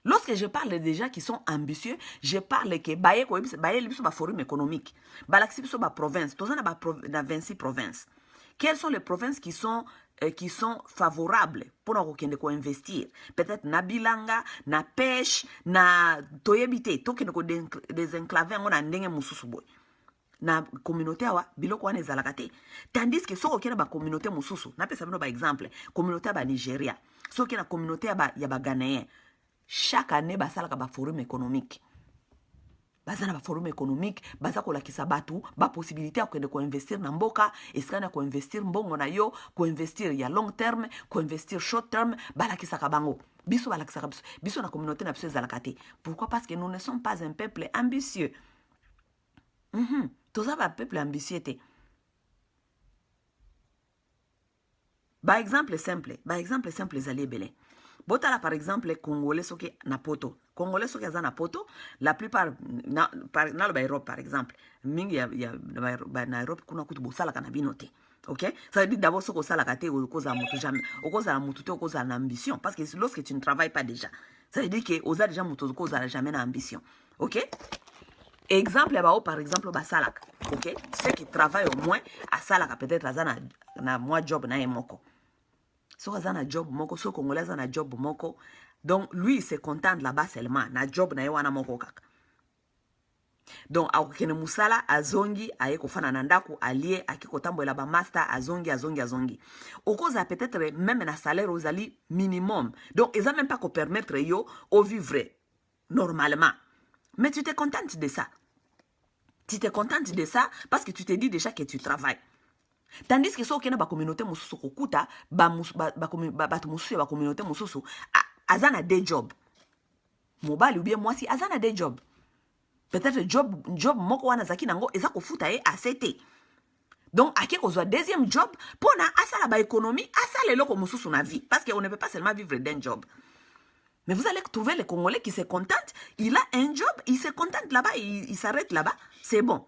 Lorsque je parle des gens qui sont ambitieux, je parle que baye biso ba forum économique, balaksi biso ba province, tozana ba 26 provinces. Quelles sont les provinces qui sont favorables pour nous investir? Peut-être na bilanga, na pêche, na toyebite, tokende ko désenclaver ngona ndenge mususu boy. Na communauté awa biloko wana ezalaka te. Tandis que soko kena ba communauté mususu, na pesa bino ba exemple, communauté ba Nigeria, soko kena communauté ya ba Ghanéen. Chaque année, il y a un forum économique. Il y a un forum économique, il y a une possibilité d'investir dans Mboka, et si on investir mbongo na yo, investir ya long terme, investir short terme, balakisaka bango. Biso balakisaka biso. Biso na communauté na biso ezalakate. Pourquoi? Parce que nous ne sommes pas un peuple ambitieux. Toza ba peuple ambitieux te. Par exemple simple ezali ebele. Botala par exemple les Congolais soki na poto. Congolais soki aza na poto, la plupart na Europe par exemple. Mingi ya na Europe kuna kutu bosala kana binote. OK? Ça veut dire d'abord soko sala kate okoza mutu jamais. Okoza na mutu te okoza na ambition parce que lorsque tu ne travailles pas déjà, ça veut dire que oza déjà mutu okoza jamais na ambition. OK? Exemple ya bao par exemple ba salaka. OK? Ceux qui travaillent au moins à salaka peut-être aza na moi job na emoko. So azana job moko, so Congolais azana job moko. Donc lui il se contente là-bas seulement na job na yewana moko kaka. Donc akokene musala azongi aye kofana na ndako allié akikotambola ba master azongi. Okoza peut-être même na salaire ozali minimum. Donc ils ont même pas ko permettre yo au vivre normalement. Mais tu te contentes de ça. Tu te contentes de ça parce que tu te dis déjà que tu travailles. Tandis que si on a une communauté mususu kokuta, batu mususu ya communauté mususu, azana des jobs. Mobile ou bien moi si azana des jobs. Peut-être job moko wana zaki nango eza kofuta ACT. Donc ake kozwa deuxième job pour na asala ba économie, asala loko mususu na vie parce qu'on ne peut pas seulement vivre d'un job. Mais vous allez trouver les Congolais qui se contentent, il a un job, il se contente là-bas, il s'arrête là-bas, c'est bon.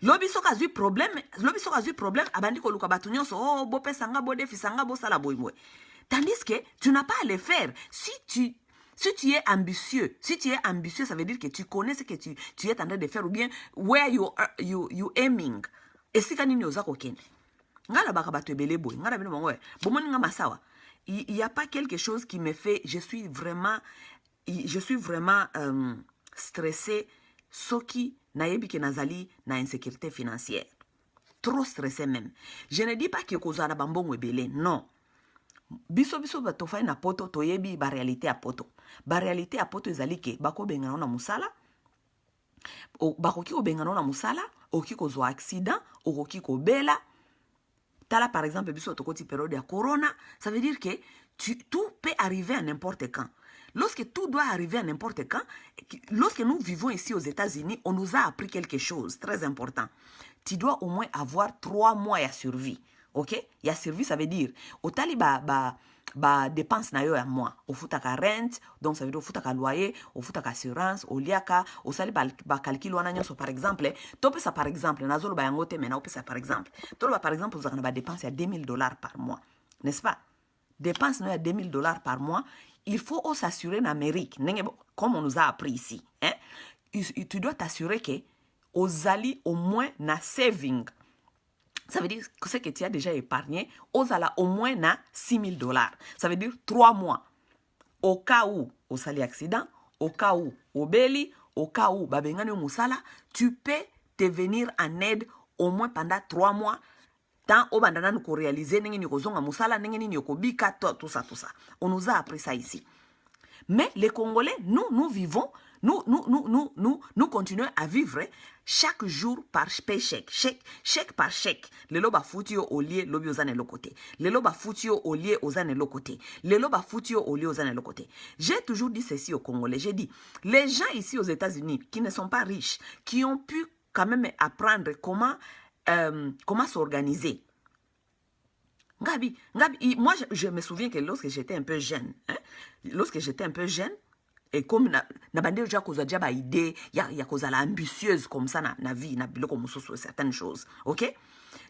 Lobi soka zui problème, abandi ko luka batu nyonso, oh bo pesanga bo defisanga bo sala boy boy. Tandis que tu n'as pas à le faire. Si tu es ambitieux, ça veut dire que tu connais ce que tu es en train de faire ou bien where you aiming. Et si kanini ozako kende. Ngala baka batu ebele boy, ngala bino bango. Bomoni nga masawa. Il y a pas quelque chose qui me fait, je suis vraiment stressé soki nayebi ke nazali na insécurité financière. Trop stressé même. Je ne dis pas que kozala bambongo ebele, non. Biso batofai na poto toyebi ba réalité a poto. Ba réalité a poto ezali ke bako bengana na musala. Bakoki obengana na musala, oki kozwa accident, okoki kobela. Tala par exemple biso tokoti période ya corona, ça veut dire que Tout peut arriver à n'importe quand. Lorsque tout doit arriver à n'importe quand, lorsque nous vivons ici aux États-Unis, on nous a appris quelque chose très important. Tu dois au moins avoir 3 mois à survie. Ok? Et à survie, ça veut dire, au taliba, dépense na yo à moi. Au futaka rent, donc ça veut dire au futaka loyer, au futaka assurance, au liaka, au sali ba calcul wana nyonso par exemple. Tope ça par exemple, nazolo ba yangote mena ope ça par exemple. Tolo par exemple, vous avez ba dépense à $2000 par mois. N'est-ce pas? Dépense à $2000 par mois. Il faut s'assurer en Amérique, comme on nous a appris ici. Hein? Tu dois t'assurer que aux alliés au moins na saving. Ça veut dire que ce que tu as déjà épargné, aux alliés au moins na $6000. Ça veut dire 3 mois. Au cas où au sali accident, au cas où au beli, au cas où babengane musala, tu peux te venir en aide au moins pendant 3 mois. Tant au bandana nous réaliser n'engeni kozonga musala n'engeni ni okobika tout ça. On nous a appris ça ici. Mais les Congolais, nous vivons, nous continuons à vivre chaque jour par chèque par chèque. Le loba foutio au lieu lobi aux années côté. Le loba foutio au lieu aux années côté. Le loba foutio au lieu aux années côté. J'ai toujours dit ceci aux Congolais. J'ai dit, les gens ici aux États-Unis qui ne sont pas riches, qui ont pu quand même apprendre comment s'organiser. Ngabi, moi je me souviens que lorsque j'étais un peu jeune, et comme na bande déjà cause déjà ba idée, ya cause la ambitieuse comme ça na vie, na bilo comme certaines choses, ok?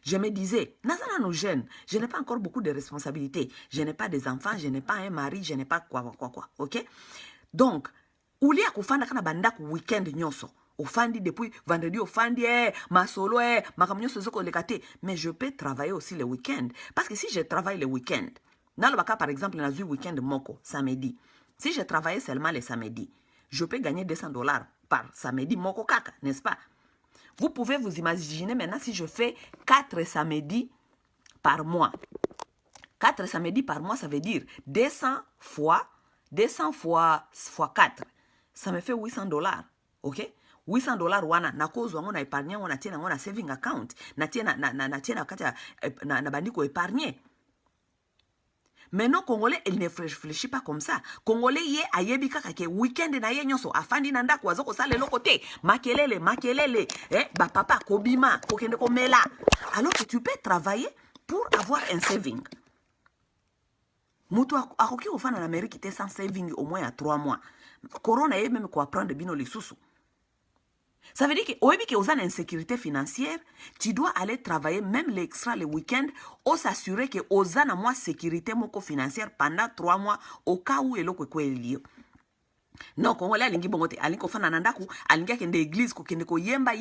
Je me disais, nazana nos jeunes, je n'ai pas encore beaucoup de responsabilités, je n'ai pas des enfants, je n'ai pas un mari, je n'ai pas quoi, ok? Donc, uli akufanda kana banda ku weekend nyonso. Ofandi depuis vendredi ofandi ma solo makamnyo sozoko lekate, mais je peux travailler aussi le week-end parce que si je travaille le week-end, dans le cas par exemple na week-end moko samedi, si je travaille seulement le samedi, je peux gagner $200 par samedi moko kaka, n'est-ce pas? Vous pouvez vous imaginer maintenant si je fais 4 samedis par mois. 4 samedis par mois, ça veut dire 200 fois 4. Ça me fait $800, ok? $800 wana na cause wango na épargner wana tiena ngona saving account na tiena na kati na bandiko épargner. Mais non, Congolais, il ne réfléchit pas comme ça. Congolais, yé ayebi kaka ke weekend na ye nyonso afandi nanda kwa zoko sale lokote makelele ba papa kobima kokende komela. Alors que tu peux travailler pour avoir un saving. Mutu akoki ofana en Amérique te sans saving au moins à 3 mois. Corona est même quoi prendre bino les sous. Ça veut dire que oyebi ke ozana insécurité financière, tu dois aller travailler même l'extra le week-end ou s'assurer que ozana moi sécurité moko financière pendant 3 mois au cas où eloko kwelio. Non, Congolais alingi bongote, alingi ofana nandaku, alingi akende église ko kende ko yemba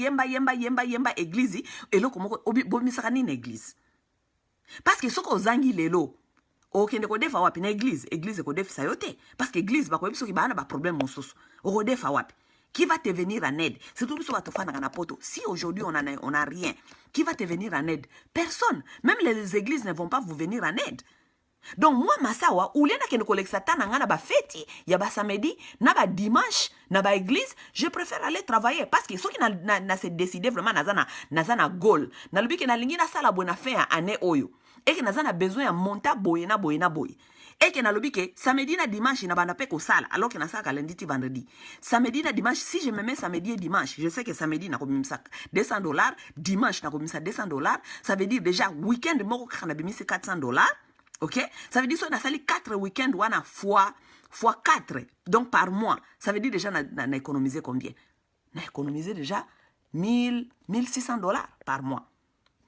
église eloko moko bomisaka nini église. Parce que soko ozangi lelo okende ko defa wapi na église ko defa sayote parce que église ba ko biso ki bana ba problème mosusu. O defa wapi? Qui va te venir en aide? C'est tout ça na poto. Si aujourd'hui on a rien, qui va te venir en aide? Personne. Même les églises ne vont pas vous venir en aide. Donc moi masawa ulienda kende kolexata na ngana ba feti ya ba samedi na ba dimanche na ba église, je préfère aller travailler parce que ceux qui na se décider vraiment nazana goal na lubiki na lingi na sala bona faire année oyo et que nazana besoin ya monta boye na boye. Et que na lobike samedi na dimanche na banda pe ko sala alors que na sala lundi ti vendredi. Samedi na dimanche, si je me mets samedi et dimanche, je sais que samedi na komimisa $200, dimanche na komimisa $200, ça veut dire déjà week-end moko kana bimisa $400. OK? Ça veut dire que na sali 4 week-ends wana fois 4 donc par mois. Ça veut dire déjà na économiser combien? Na économiser déjà $1600 par mois.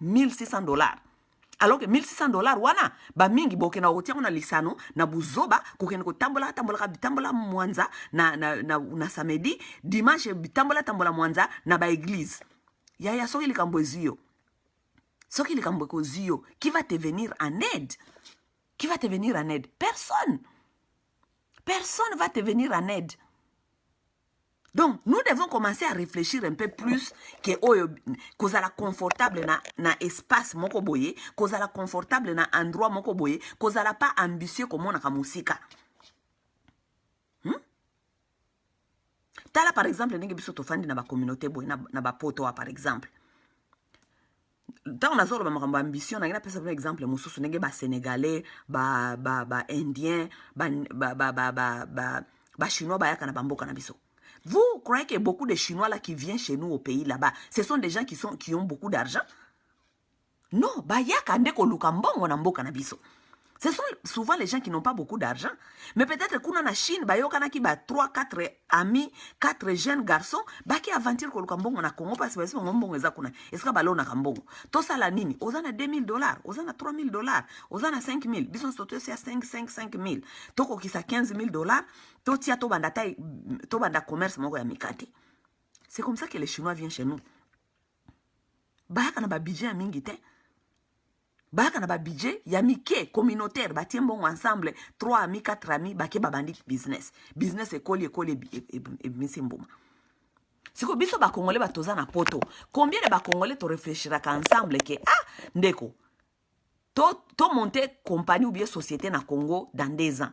$1600. Alors que $1600 wana ba mingi boke na otia na lisano na buzoba kokene ko tambola mwanza na samedi dimanche tambola mwanza na ba église. Ya soki likambo ezio. Soki likambo ko zio, qui va te venir en aide? Qui va te venir en aide? Personne. Personne va te venir en aide. Donc, nous devons commencer à réfléchir un peu plus que kozala confortable na espace moko boye, kozala confortable na endroit moko boye, kozala pas ambitieux comme on a musika. Tala par exemple, nenge biso tofandi na ba communauté boye na ba poto par exemple. tant on a zolo ba ambition na ngina pesa par exemple mususu nenge ba sénégalais ba indien ba chinois ba yaka na bamboka na biso. Vous croyez que beaucoup de Chinois là qui viennent chez nous au pays là-bas, ce sont des gens qui ont beaucoup d'argent? Non, ba yaka ndeko luka mbongo na mboka na biso. Ce sont souvent les gens qui n'ont pas beaucoup d'argent. Mais peut-être qu'on a en Chine, bah, yokana ki ba 3, 4 amis, 4 jeunes garçons, bah, qui aventure ko lukambongo na Congo, parce que c'est mbongo eza kuna. Est-ce que balo na kambongo? To sala nini? Ozana $2,000, ozana $3,000, ozana $5,000. Bison soto c'est à 5,000. Toko kisa $15,000, to tia to banda commerce moko ya mikate. C'est comme ça que les Chinois viennent chez nous. Bah, kana ba budget mingi te. Baka na ba budget ya mike communautaire batie mbongo ensemble 3 amis 4 amis bake babandi business ekoli misi mbuma. Siko biso ba congolais batoza na poto. Combien de ba congolais to réfléchira ensemble que ndeko to monter compagnie ou bien société na Congo dans 2 ans.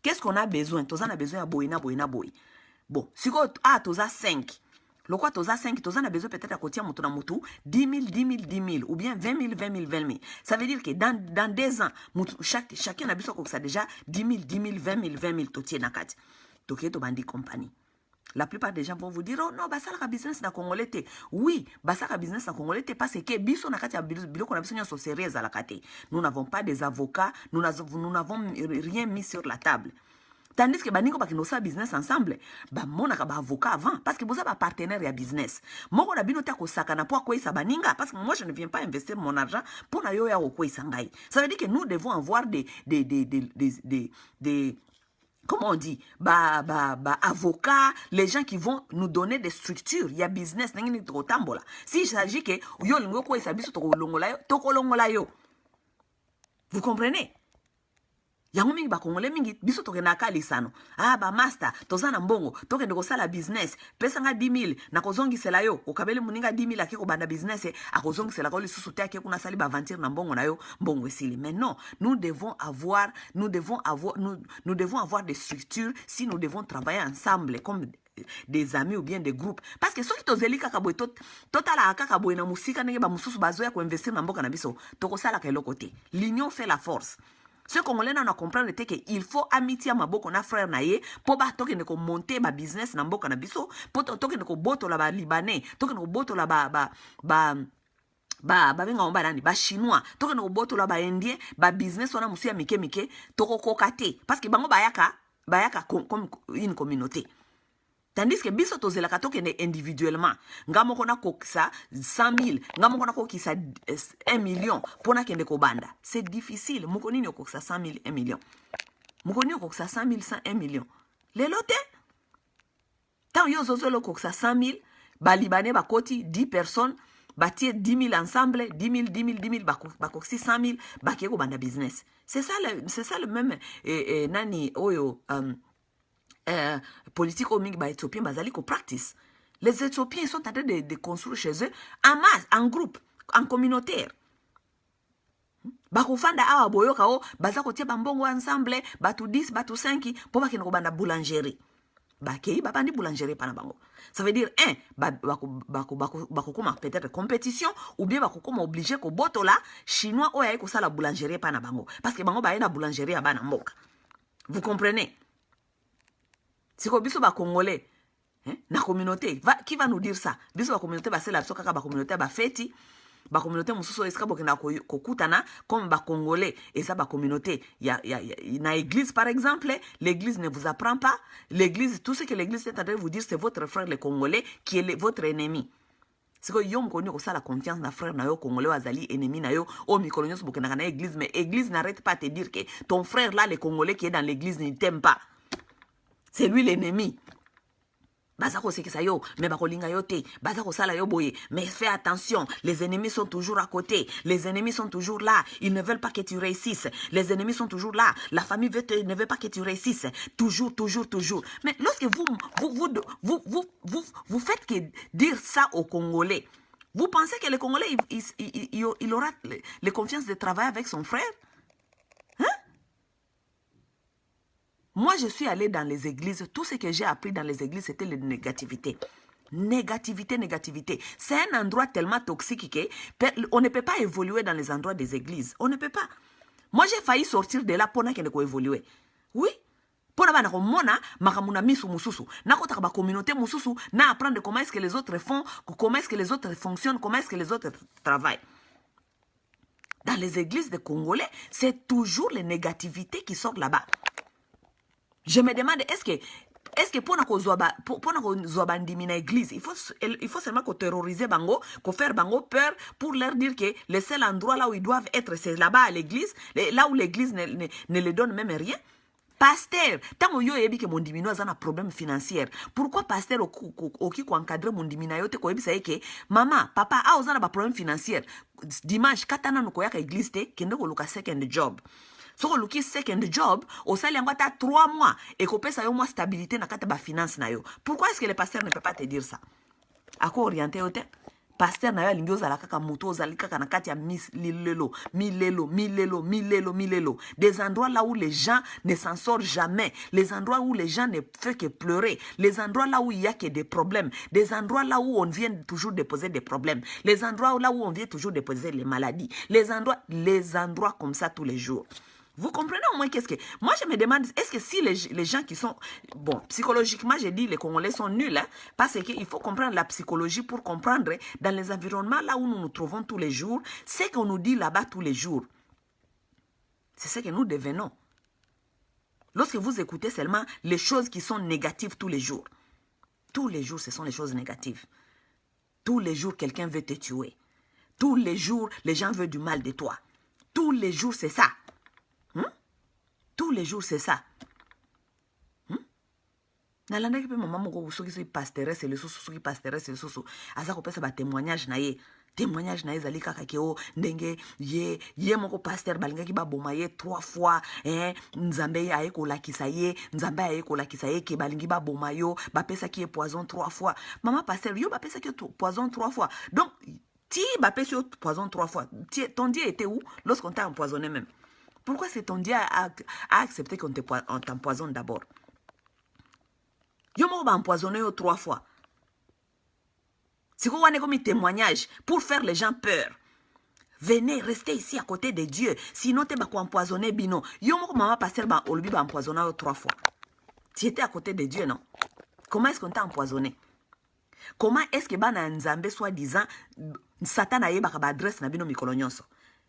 Qu'est-ce qu'on a besoin? Toza na besoin ya boina. Bon, siko toza 5. Le quoi toza 5, toza na besoin peut-être à côté moto na moto 10 000 ou bien 20 000. Ça veut dire que dans 2 ans, chacun a besoin que ça déjà 10 000, 20 000 totier na kati. Toké to bandi compagnie. La plupart des gens vont vous dire, oh non, bah ça la business na congolais te. Oui, bah ça la business na congolais te parce que biso na kati ya bilo qu'on a besoin de sérieux à la kati. Nous n'avons pas des avocats, nous n'avons rien mis sur la table. Tandis que baningo ba kinosa business ensemble, ba mona ka ba avocat avant parce que boza ba partenaire ya business. Moko na bino ta ko sakana po ko isa baninga parce que moi je ne viens pas investir mon argent pour na yo ya ko isa ngai. Ça veut dire que nous devons avoir des comment on dit, avocats, les gens qui vont nous donner des structures, il y a business nangini to tambola. Si il s'agit que yo lingo ko isa biso to kolongola yo. Vous comprenez? Yango mingi ba congolais mingi biso toke na kalisano. Ba master tozana mbongo toke ndeko sala business pesa nga 10 000 na kozongisela yo okabele muninga 10 000 akiko banda business akozongisela ko lisusu te akiko na sali ba aventure na mbongo na yo mbongo esili. Mais non, nous devons avoir des structures si nous devons travailler ensemble comme des amis ou bien des groupes parce que ceux qui tozeli kaka boy totala kaka boy na musika ndenge ba mususu bazoya ko investir na mboka na biso toko sala ka lokote. L'union fait la force. Ce Congolais n'a comprendre que il faut amitié à maboko na frère na ye pour ba toke ne ko monter ba business na mboka na biso pour toke ne ko boto la ba libanais toke ne ko boto la ba benga omba nani ba chinois toke ne ko boto la ba indien ba business wana musu ya mike toko kokate parce que bango bayaka comme une communauté. Tandis que biso tozela katoke ne individuellement. Ngamo kona kokisa 100 000, ngamo kona kokisa 1 million pona kende ko banda. C'est difficile. Mukoni ni kokisa 100 000 1 million. Mukoni kokisa 100 000 1 million. Le lote. Tant yo zozolo kokisa 100 000, ba libanais ba koti 10 personnes, bâtir 10 000 ensemble, 10 000, ba kokisi 100 000, ba keko banda business. C'est ça le même nani oyo politique au mingi ba Éthiopiens bazali ko practice. Les Éthiopiens sont en train de construire chez eux en masse, en groupe, en communautaire. Bakufanda awa boyoka o baza kotia bambongo ensemble, batu 10, batu 5 po bakena ko banda boulangerie. Bakei babandi boulangerie pana bango. Ça veut dire bakokoma peut-être compétition ou bien bakokoma obligé ko botola chinois oya ko sala boulangerie pana bango parce que bango ba ena boulangerie abana mboka. Vous comprenez? Si ko biso ba congolais na communauté qui va nous dire ça? Biso ba communauté ba sela biso kaka ba communauté ba feti ba communauté mususu eska bokena kokutana comme ba congolais et ça ba communauté na église par exemple, l'église ne vous apprend pas, l'église tout ce que l'église est en train de vous dire c'est votre frère le congolais qui est votre ennemi. C'est que yo mkonyo ko sala confiance na frère na yo congolais wazali ennemi na yo o mikolonyo so bokena na église, mais église n'arrête pas de te dire que ton frère là le congolais qui est dans l'église ne t'aime pas. C'est lui l'ennemi. Bazako sekisa yo, mais bakolinga yo te, bazako sala yo boye, mais fais attention, les ennemis sont toujours à côté, les ennemis sont toujours là, ils ne veulent pas que tu réussisses, les ennemis sont toujours là, la famille ne veut pas que tu réussisses, toujours. Mais lorsque vous faites que dire ça aux Congolais, vous pensez que le Congolais, il aura les confiances de travailler avec son frère? Moi, je suis allée dans les églises. Tout ce que j'ai appris dans les églises, c'était la négativité. Négativité, négativité. C'est un endroit tellement toxique qu'on ne peut pas évoluer dans les endroits des églises. On ne peut pas. Moi, j'ai failli sortir de là pour ne évoluer. Oui. Pour na mona makamuna misu mususu na kota ba communauté mususu na apprendre comment est-ce que les autres font, comment est-ce que les autres fonctionnent, comment est-ce que les autres travaillent. Dans les églises des Congolais, c'est toujours les négativités qui sortent là-bas. Je me demande, est-ce que pour na ndimina église, il faut seulement qu'on terrorise bango, qu'on faire bango peur pour leur dire que le seul endroit là où ils doivent être, c'est là-bas à l'église, là où l'église ne les donne même rien. Pasteur, tant yo yebi que mon dimino a un problème financier. Pourquoi pasteur oki ko encadrer mon dimina yote ko yebi sa que maman, papa a ozana ba problème financier. Dimanche katana no koyaka église te kende ko luka second job. So ko luki second job, au sali yango ta 3 mois et ko pesa yo mois stabilité na kata ba finance na yo. Pourquoi est-ce que le pasteur ne peut pas te dire ça? A ko orienter yote? Pasteur na yo alingi ozala kaka muto ozali kaka na kati ya milelo. Des endroits là où les gens ne s'en sortent jamais. Les endroits où les gens ne font que pleurer. Les endroits là où il y a que des problèmes. Des endroits là où on vient toujours déposer des problèmes. Les endroits là où on vient toujours déposer les maladies. Les endroits comme ça tous les jours. Vous comprenez au moins qu'est-ce que... Moi, je me demande, est-ce que si les gens qui sont... Bon, psychologiquement, j'ai dit les Congolais sont nuls, hein, parce qu'il faut comprendre la psychologie pour comprendre dans les environnements là où nous nous trouvons tous les jours, ce qu'on nous dit là-bas tous les jours. C'est ce que nous devenons. Lorsque vous écoutez seulement les choses qui sont négatives tous les jours, ce sont les choses négatives. Tous les jours, quelqu'un veut te tuer. Tous les jours, les gens veulent du mal de toi. Tous les jours, c'est ça. Tous les jours, c'est ça. Nalandaki pe maman moko soki so pastoresse le soki pastoresse le soso aza ko pesa ba témoignage na ye zali kaka ke o ndenge ye moko pasteur balingaki ba boma ye 3 fois nzambe aye ko lakisa ye ke balingi ba boma yo ba pesa ki poison 3 fois. Maman pasteur yo ba pesa ki poison 3 fois. Donc ti ba pesa poison 3 fois. Ton Dieu était où lorsqu'on t'a empoisonné même? Pourquoi c'est ton Dieu a accepté qu'on t'empoisonne d'abord? Yo m'a empoisonné 3 fois. C'est quoi on est comme témoignage pour faire les gens peur. Venez, restez ici à côté de Dieu. Sinon, tu vas empoisonner bino. Yo m'a maman pasteur ba olubi ba empoisonné 3 fois. Tu étais à côté de Dieu, non? Comment est-ce qu'on t'a empoisonné? Comment est-ce que bana nzambe soi-disant Satan a yeba ba adresse na bino mikolo nyonso?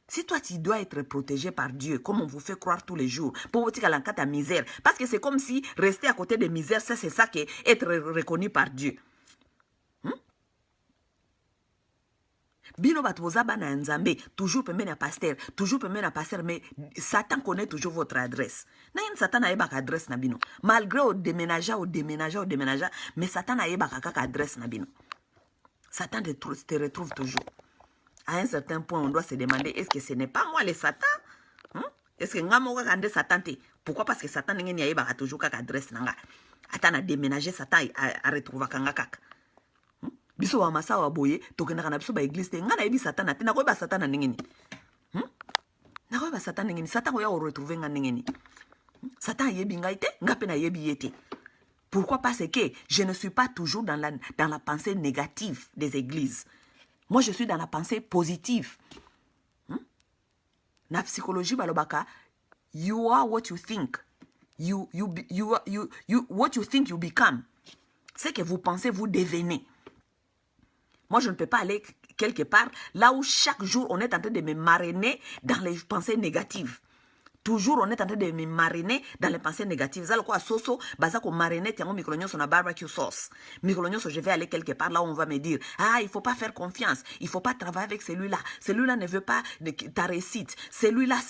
Si toi, tu dois être protégé par Dieu, comme on vous fait croire tous les jours, pour vous dire ta misère. Parce que c'est comme si rester à côté des misères, c'est ça qui est être reconnu par Dieu. Bino batoza bana nzambe, toujours permet na pasteur, mais Satan connaît toujours votre adresse. Na yin Satan a yeba adresse na bino. Malgré au déménager, mais Satan a yeba kaka adresse na bino. Satan te retrouve toujours. À un certain point, on doit se demander, est-ce que ce n'est pas moi le Satan? Est-ce que nga moka kande Satan te? Pourquoi? Parce que Satan n'est pas toujours kaka adresse nanga. Attends, a déménagé Satan a retrouvé kanga kaka. Biso wa masa wa boye, tokenda kana biso ba église te. Nga na yebi Satan te, na ko ba Satan na ningeni. Na ko ba Satan ningeni. Satan ko ya o retrouver nga ningeni. Satan yebi nga ite, nga pe na yebi yete. Pourquoi? Parce que je ne suis pas toujours dans la pensée négative des églises. Moi, je suis dans la pensée positive. La psychologie, balobaka, you are what you think. What you think you become. Ce que vous pensez, vous devenez. Moi, je ne peux pas aller quelque part là où chaque jour, on est en train de me mariner dans les pensées négatives. Toujours, on est en train de me mariner dans les pensées négatives. Zalo quoi soso, baza ko mariner tiango mikolonyo sur na barbecue sauce. Mikolonyo je vais aller quelque part là où on va me dire, ah, il faut pas faire confiance, il faut pas travailler avec celui-là. Celui-là ne veut pas ta réussite. Celui-là.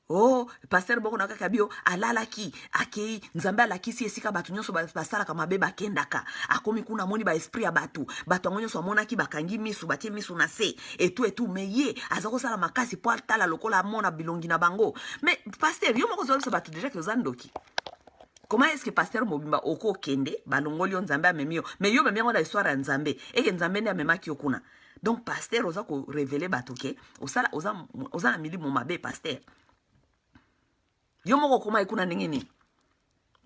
Oh, pasteur boko na kakabio alalaki akei nzambe alaki si esika batu nyonso basala kama beba kendaka akomi kuna moni ba esprit ya batu nyonso amonaki bakangi misu batie misu na se et tout meye azako sala makasi po altala lokola mona bilongi na bango. Mais pasteur yo moko zo batu déjà que zandoki. Comment est-ce que pasteur Mobimba oko kende balongoli nzambe amemio mais yo memia ngona histoire ya nzambe eke nzambe ne amemaki okuna. Donc pasteur oza ko révéler batu ke osala oza na mili mo mabe pasteur. Yo moko koma ikuna ningini.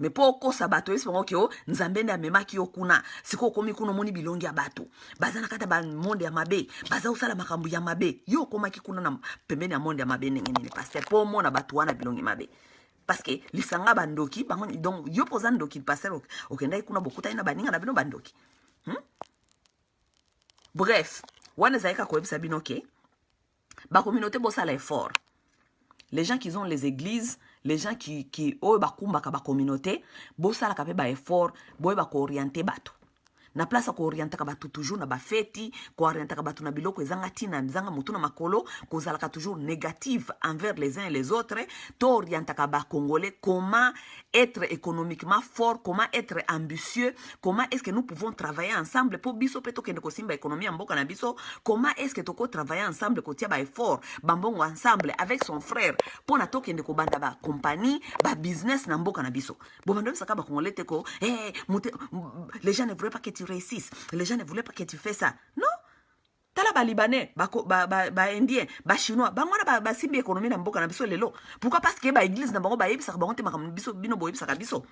mais po kosa bato esipango ki o nzambe nde amemaki yo kuna siko okomi kuna omoni bilongi ya bato baza na kati ya bamonde ya mabe baza kosala makambo ya mabe yo okomaki kuna na pembeni ya monde ya mabe ndenge nini paster po omona bato wana bilongi mabe parce que lisanga bandoki bango donc yo poza ndoki paster okendaki kuna bokutani na baninga na bino bandoki bref wana ezalaki koyebisa bino ke bacommunauté bosala effort. Les gens qui ont les églises, les gens qui ont ba communauté, bosala kape ba effort, boye ba ko orienter bato. Na place ko orienter ka bato toujours na ba feti, ko orienter ka bato na biloko ezanga tina nzanga mutu na makolo, ko zalaka toujours négative envers les uns et les autres, to orienter ka ba congolais comment être économiquement fort, comment être ambitieux, comment est-ce que nous pouvons travailler ensemble pour biso peto kende ko simba économie en mboka na biso, comment est-ce que toko travailler ensemble ko tia ba effort, bambongo ensemble avec son frère pour na to kende ko banda ba compagnie, ba business na mboka na biso. Bon bando saka ba congolais te ko les gens ne voulaient pas que tu réussisses, les gens ne voulaient pas que tu fasses ça. Non. Tala ba libanais, ba indien, ba chinois, ba ngwana ba simbi économie na mboka na biso lelo. Pourquoi? Parce que ba église na bango ba yebisa bango te makambo biso bino bo yebisa biso.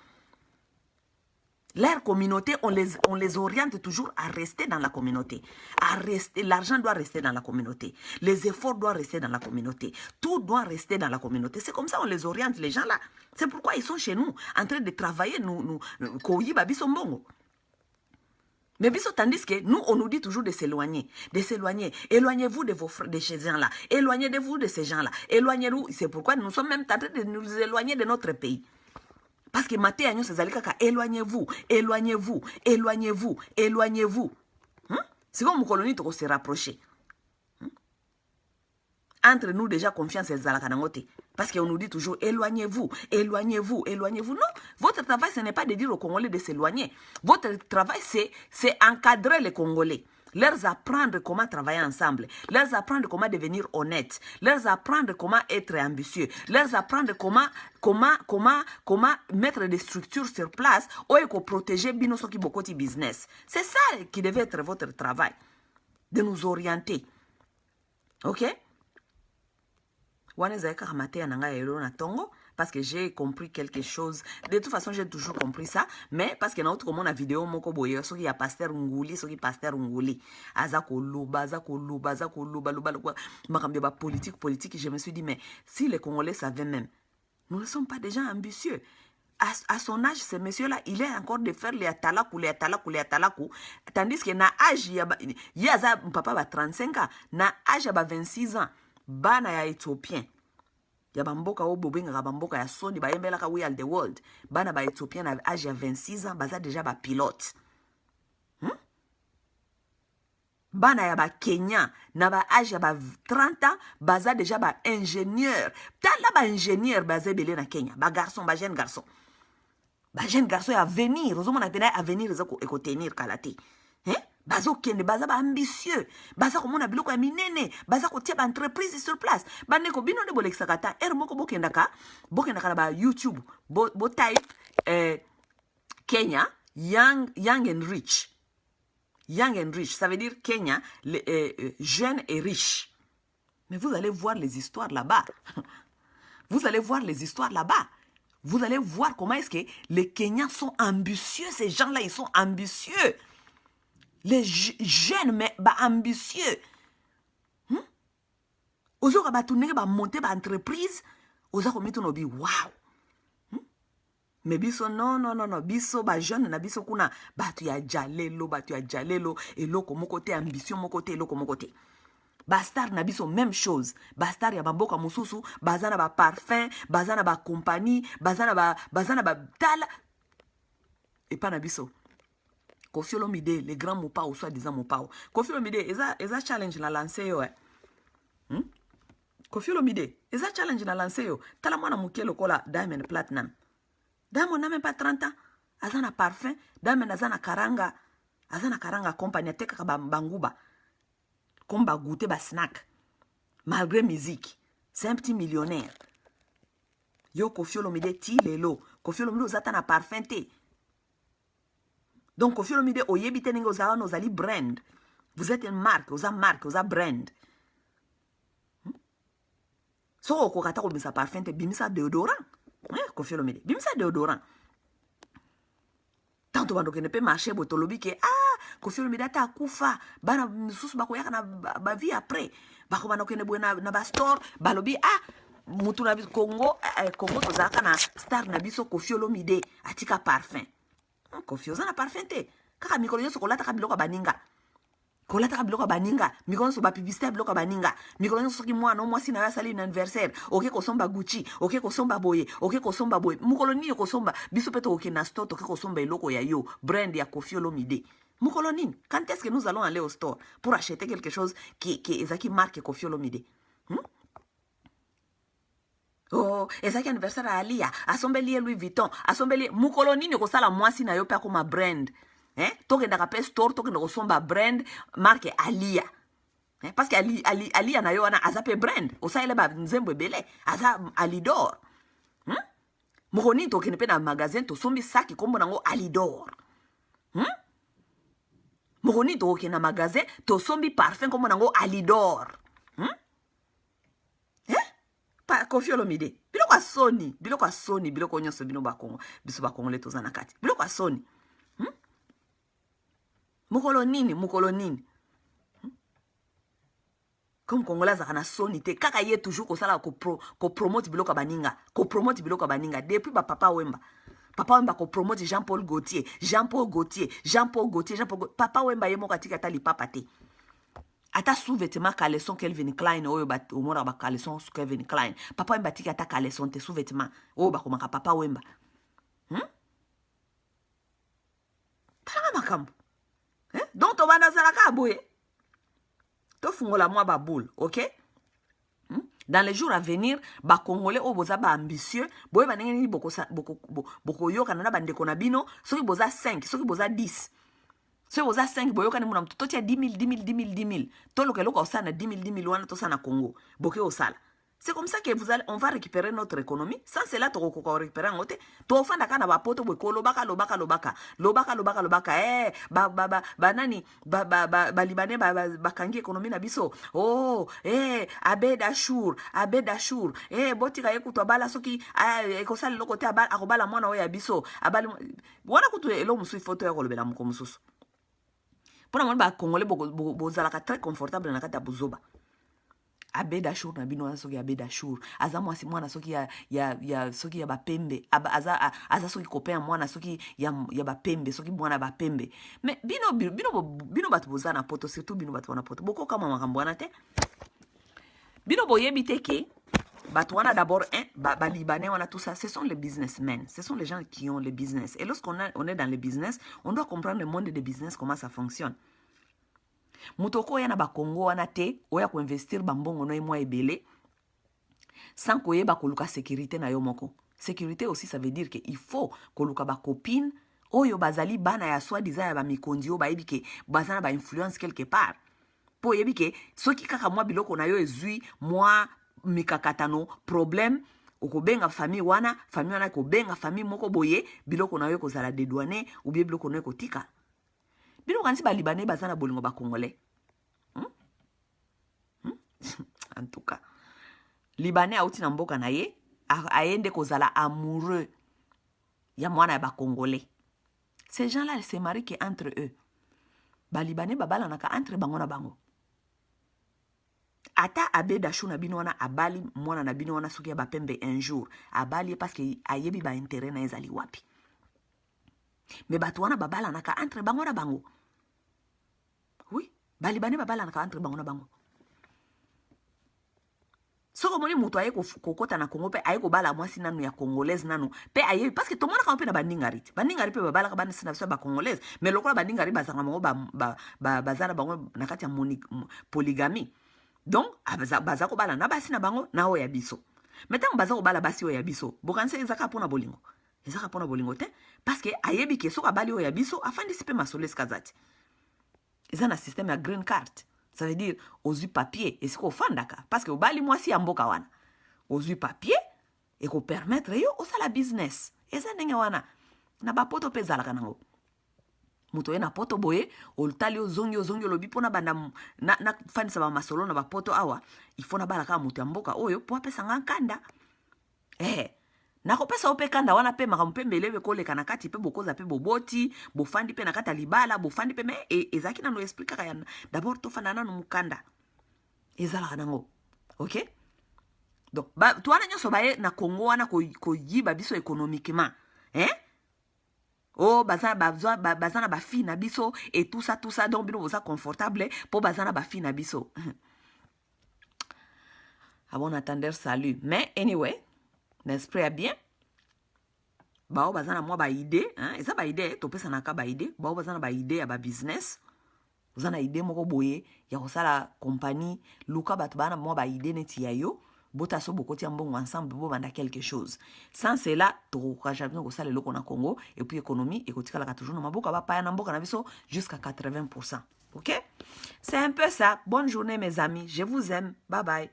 Leur communauté, on les oriente toujours à rester dans la communauté. À rester, l'argent doit rester dans la communauté. Les efforts doivent rester dans la communauté. Tout doit rester dans la communauté. C'est comme ça on les oriente, les gens là. C'est pourquoi ils sont chez nous, en train de travailler, mais biso, tandis que nous, on nous dit toujours de s'éloigner, de s'éloigner. Éloignez-vous de vos frères, de ces gens-là. Éloignez-vous de ces gens-là. Éloignez-vous. C'est pourquoi nous sommes même en train de nous éloigner de notre pays. Parce que Maté Agnon, c'est Zalikaka, éloignez-vous, éloignez-vous, éloignez-vous, éloignez-vous. C'est comme mon colonie qui se rapprocher. Entre nous, déjà, confiance et Zalakanangote. Parce qu'on nous dit toujours, éloignez-vous, éloignez-vous, éloignez-vous. Non, votre travail, ce n'est pas de dire aux Congolais de s'éloigner. Votre travail, c'est encadrer les Congolais. Leur apprendre comment travailler ensemble. Leur apprendre comment devenir honnête. Leur apprendre comment être ambitieux. Leur apprendre comment mettre des structures sur place ou protéger binoso qui beaucoup de business. C'est ça qui devait être votre travail. De nous orienter. Ok? Parce que j'ai compris quelque chose. De toute façon, j'ai toujours compris ça. Mais parce que dans autre monde, la vidéo, moko boye, so qui a pasteur Nguli, so qui pasteur Nguli. Azako loba, politique. Je me suis dit, mais si les Congolais savaient même, nous ne sommes pas des gens ambitieux. À son âge, ce monsieur-là, il est encore de faire les atalakou. Tandis que na âge, il y a papa 35 ans, na âge, 26 ans. Bana ya Éthiopien. Ya bamboka o bobinga bamboka ya soni ba yembela ka we all the world. Bana ba Éthiopien à âge de 26 ans, baza déjà ba pilote. Bana ya ba Kenya na ba âge ba 30 ans, baza déjà ba ingénieur. Tala ba ingénieur baza belé na Kenya, ba garçon, ba jeune garçon. Ba jeune garçon ya venir, ozomona tena à venir ezako ekotenir kalate. Bazo kende, baza ba ambitieux, baza komona biloko ya minene, baza kotia ba entreprise sur place. Bande ko bino ne bolexakata, moko bokendaka na ba YouTube, bo type Kenya young and rich. Young and rich, ça veut dire Kenya jeune et riche. Mais vous allez voir les histoires là-bas. Vous allez voir les histoires là-bas. Vous allez voir comment est-ce que les Kenyans sont ambitieux, ces gens-là ils sont ambitieux. Les jeunes, mais ambitieux. Ozo ka batourner ba monter ba entreprise, ozo ko mito no bi wow. Mais biso non, biso ba jeune na biso kuna batu ya jalelo, eloko moko te ambition moko te eloko moko te. Bastar na biso même chose. Bastar ya bamboka mususu, bazana ba parfum, bazana ba compagnie, bazana ba tala. Et pas na biso. Koffi Olomide, les grands Mopao, soi-disant Mopao. Koffi Olomide, eza challenge na lancé yo, Koffi Olomide, eza challenge na lancé yo. Tala mwana muke lokola Diamond Platinum. Diamond n'a même pas 30 ans. Azana parfum, Diamond azana karanga compagnie teka banguba. Comme ba goûter ba snack. Malgré musique, c'est un petit millionnaire. Yo Koffi Olomide ti lelo. Koffi Olomide ozata na parfum te. Donc, Koffi Olomide, oyebi teninga oza ozali brand. Vous êtes une marque, oza brand. So, okokata ko bimisa parfum te, bimisa déodorant. Koffi Olomide, bimisa déodorant. tanto bando kene pe marché bo tolobi ke Koffi Olomide ata akufa bana misusu bakoyaka na ba vie après bakobana kene boye na ba store balobi mutu na biso Congo Congo tozalaka na star na biso Koffi Olomide atika parfum Koffi oza na parfum te kaka mikolo nyonso kolataka biloko baninga kolataka biloko baninga mikolo nyonso bapiblisité ya biloko baninga mikolo nyonso soki mwana mwasi na yo asali na anniversaire oke kosomba Gucci oke kosomba boye oke kosomba boye mokolo nini kosomba biso pe tokoke na store toke kosomba eloko ya yo brand ya Koffi Olomide mokolo nini quand est-ce que nous allons aller au store pour acheter quelque chose qui ezaki marque Koffi Olomide ezaki anniversaire ya Alia asombeli ye Louis Vuitton asombeli mokolo nini kosala mwasi na yo pe akoma brand tokendaka pe store tokenda kosomba brand marque Alia parce que Alia na yo wana aza pe brand osalele ba nzembo ebele aza Alidor moko nini tokende pe na magasin tosombi saki kombo nango Alidor moko nini tokende na magasin tosombi parfum kombo nango Alidor Koffi Olomide biloko ya soni biloko nyonso bino bakongo biso bakongole toza na kati biloko ya soni mokolo nini comme Congolais azaka na soni te kaka ye toujours kosala kopromote biloko baninga depuis papa Wemba kopromote Jean-Paul Gaultier papa Wemba ye moko atika ata lipapa te ata sous-vêtement caleçon Calvin Klein oyo omona ba caleçon Calvin Klein papa Wemba atika ata caleçon te sous-vêtement oyo bakomaka papa Wemba talanga makambo donc tobanda zalaka boye tofungola mwa baboule ok dans les jours à venir bakongolais oyo boza baambitieux boye bandenge nini bokoyokana na bandeko na bino soki boza 5 soki boza 10 soki boza 5 boyokani muna mutu totia 10 000 toloka eloko osala na 10 000 wana tosala na Congo boke osala. C'est comme ça que on va récupérer notre économie. Sans cela, tu vas récupérer un côté. Tu vas faire un bapoto, lobaka. Banani, Libanais, bakangi économie na biso. Oh, Abed Achour. Botika yekuto bala soki, ekosala le côté akobala mwana oya biso. Wana kutu elo musu photo ya kolobela muko mususu. Pour moi, ba Congolais bozalaka très confortable na kati ya buzoba. Abed Achour na bino soki Abed Achour aza mwasi mwana soki ya soki ya bapembe aza soki copain mwana soki ya bapembe soki mwana bapembe mais bino batu boza na poto surtout bino batu na poto boko kama makambo wana te bino boyebi te ke batu wana d'abord Libanais wana tout ça ce sont les businessmen ce sont les gens qui ont le business et lorsqu'on est dans le business on doit comprendre le monde des business comment ça fonctionne. Mutoko ya na bakongo wana te oya ko investir bambongo no mwa ebele sans koyeba koluka sécurité na yo moko. Sécurité aussi ça veut dire que il faut koluka ba copine oyo bazali bana ya soi-disant ya ba mikondi o ba yebi ke bazana ba influence quelque part. Po yebi ke soki kaka mwa biloko na yo ezui mwa mikakatano problème okobenga famille wana ko benga famille moko boye biloko na yo ko zala dédouaner ou bien biloko na yo ko tika. Bino kanisi ba Libanais bazana bolingo ba Congolais. En tout cas, Libanais auti na mboka na ye aende kozala amoureux ya mwana ya ba Congolais. Ces gens-là ils se marient que entre eux. Ba Libanais babala naka entre bango na bango. Ata Abed Achour na bino wana abali mwana na bino wana soki ya bapembe un jour abali parce que ayebi ba intérêt na ezali wapi. Mais batu wana babala naka entre bango na bango. Oui, ba Libanais babala naka entre bango na bango. Soko moni mutu aye kokota na Congo pe aye kobala mwasi nanu ya congolaise nanu pe aye parce que to mona kampe na bandingari pe babala ka bana sina ba congolaise mais lokola bandingari bazanga bango bazala bango na kati ya polygamie donc baza ko bala na basi na bango na oya biso mais tant baza ko bala basi oya biso bokanse ezaka pona bolingo te parce que ayebi ke soka bali oya biso afandi sipe masoles kazati ezana système ya green card. Ça veut dire aux papier et ce qu'on fait d'accord parce que au bali moi si amboka wana aux papier et qu'on permettre yo au sala business et ça ndenge wana na ba poto peza la kanango muto na poto boye o tali zonyo lobi pona banda na fani sa ba masolo na ba poto awa il faut na bala ka muto amboka oyo po apesa ngakanda nakopesa ope kanda wana pe makambo pe mbele koleka na kati pe bokoza pe boboti bofandi pe na kati libala bofandi pe me ezaki nano explique kaka d'abord tofanda nano mukanda ezalaka nango ok donc to wana nyonso baye na Congo wana koyiba biso économiquement oh bazana ba fille na biso et tout ça donc bino boza confortable pour bazana ba fille na biso à bon attendeur salut mais anyway l'esprit est bien bao bazana moi ba idée et ça ba idée to pesa na ka ba idée bao bazana ba idée ya ba business bazana idée moko boye ya kosala compagnie luka bat bana moi ba idée neti ya yo bota so bokoti mbongo ensemble bo banda quelque chose sans cela to ka jamais ko sala loko na Congo et puis économie ekotikala ka toujours na maboka ba pa na mboka na biso jusqu'à 80%. OK? C'est un peu ça. Bonne journée mes amis, je vous aime. Bye bye.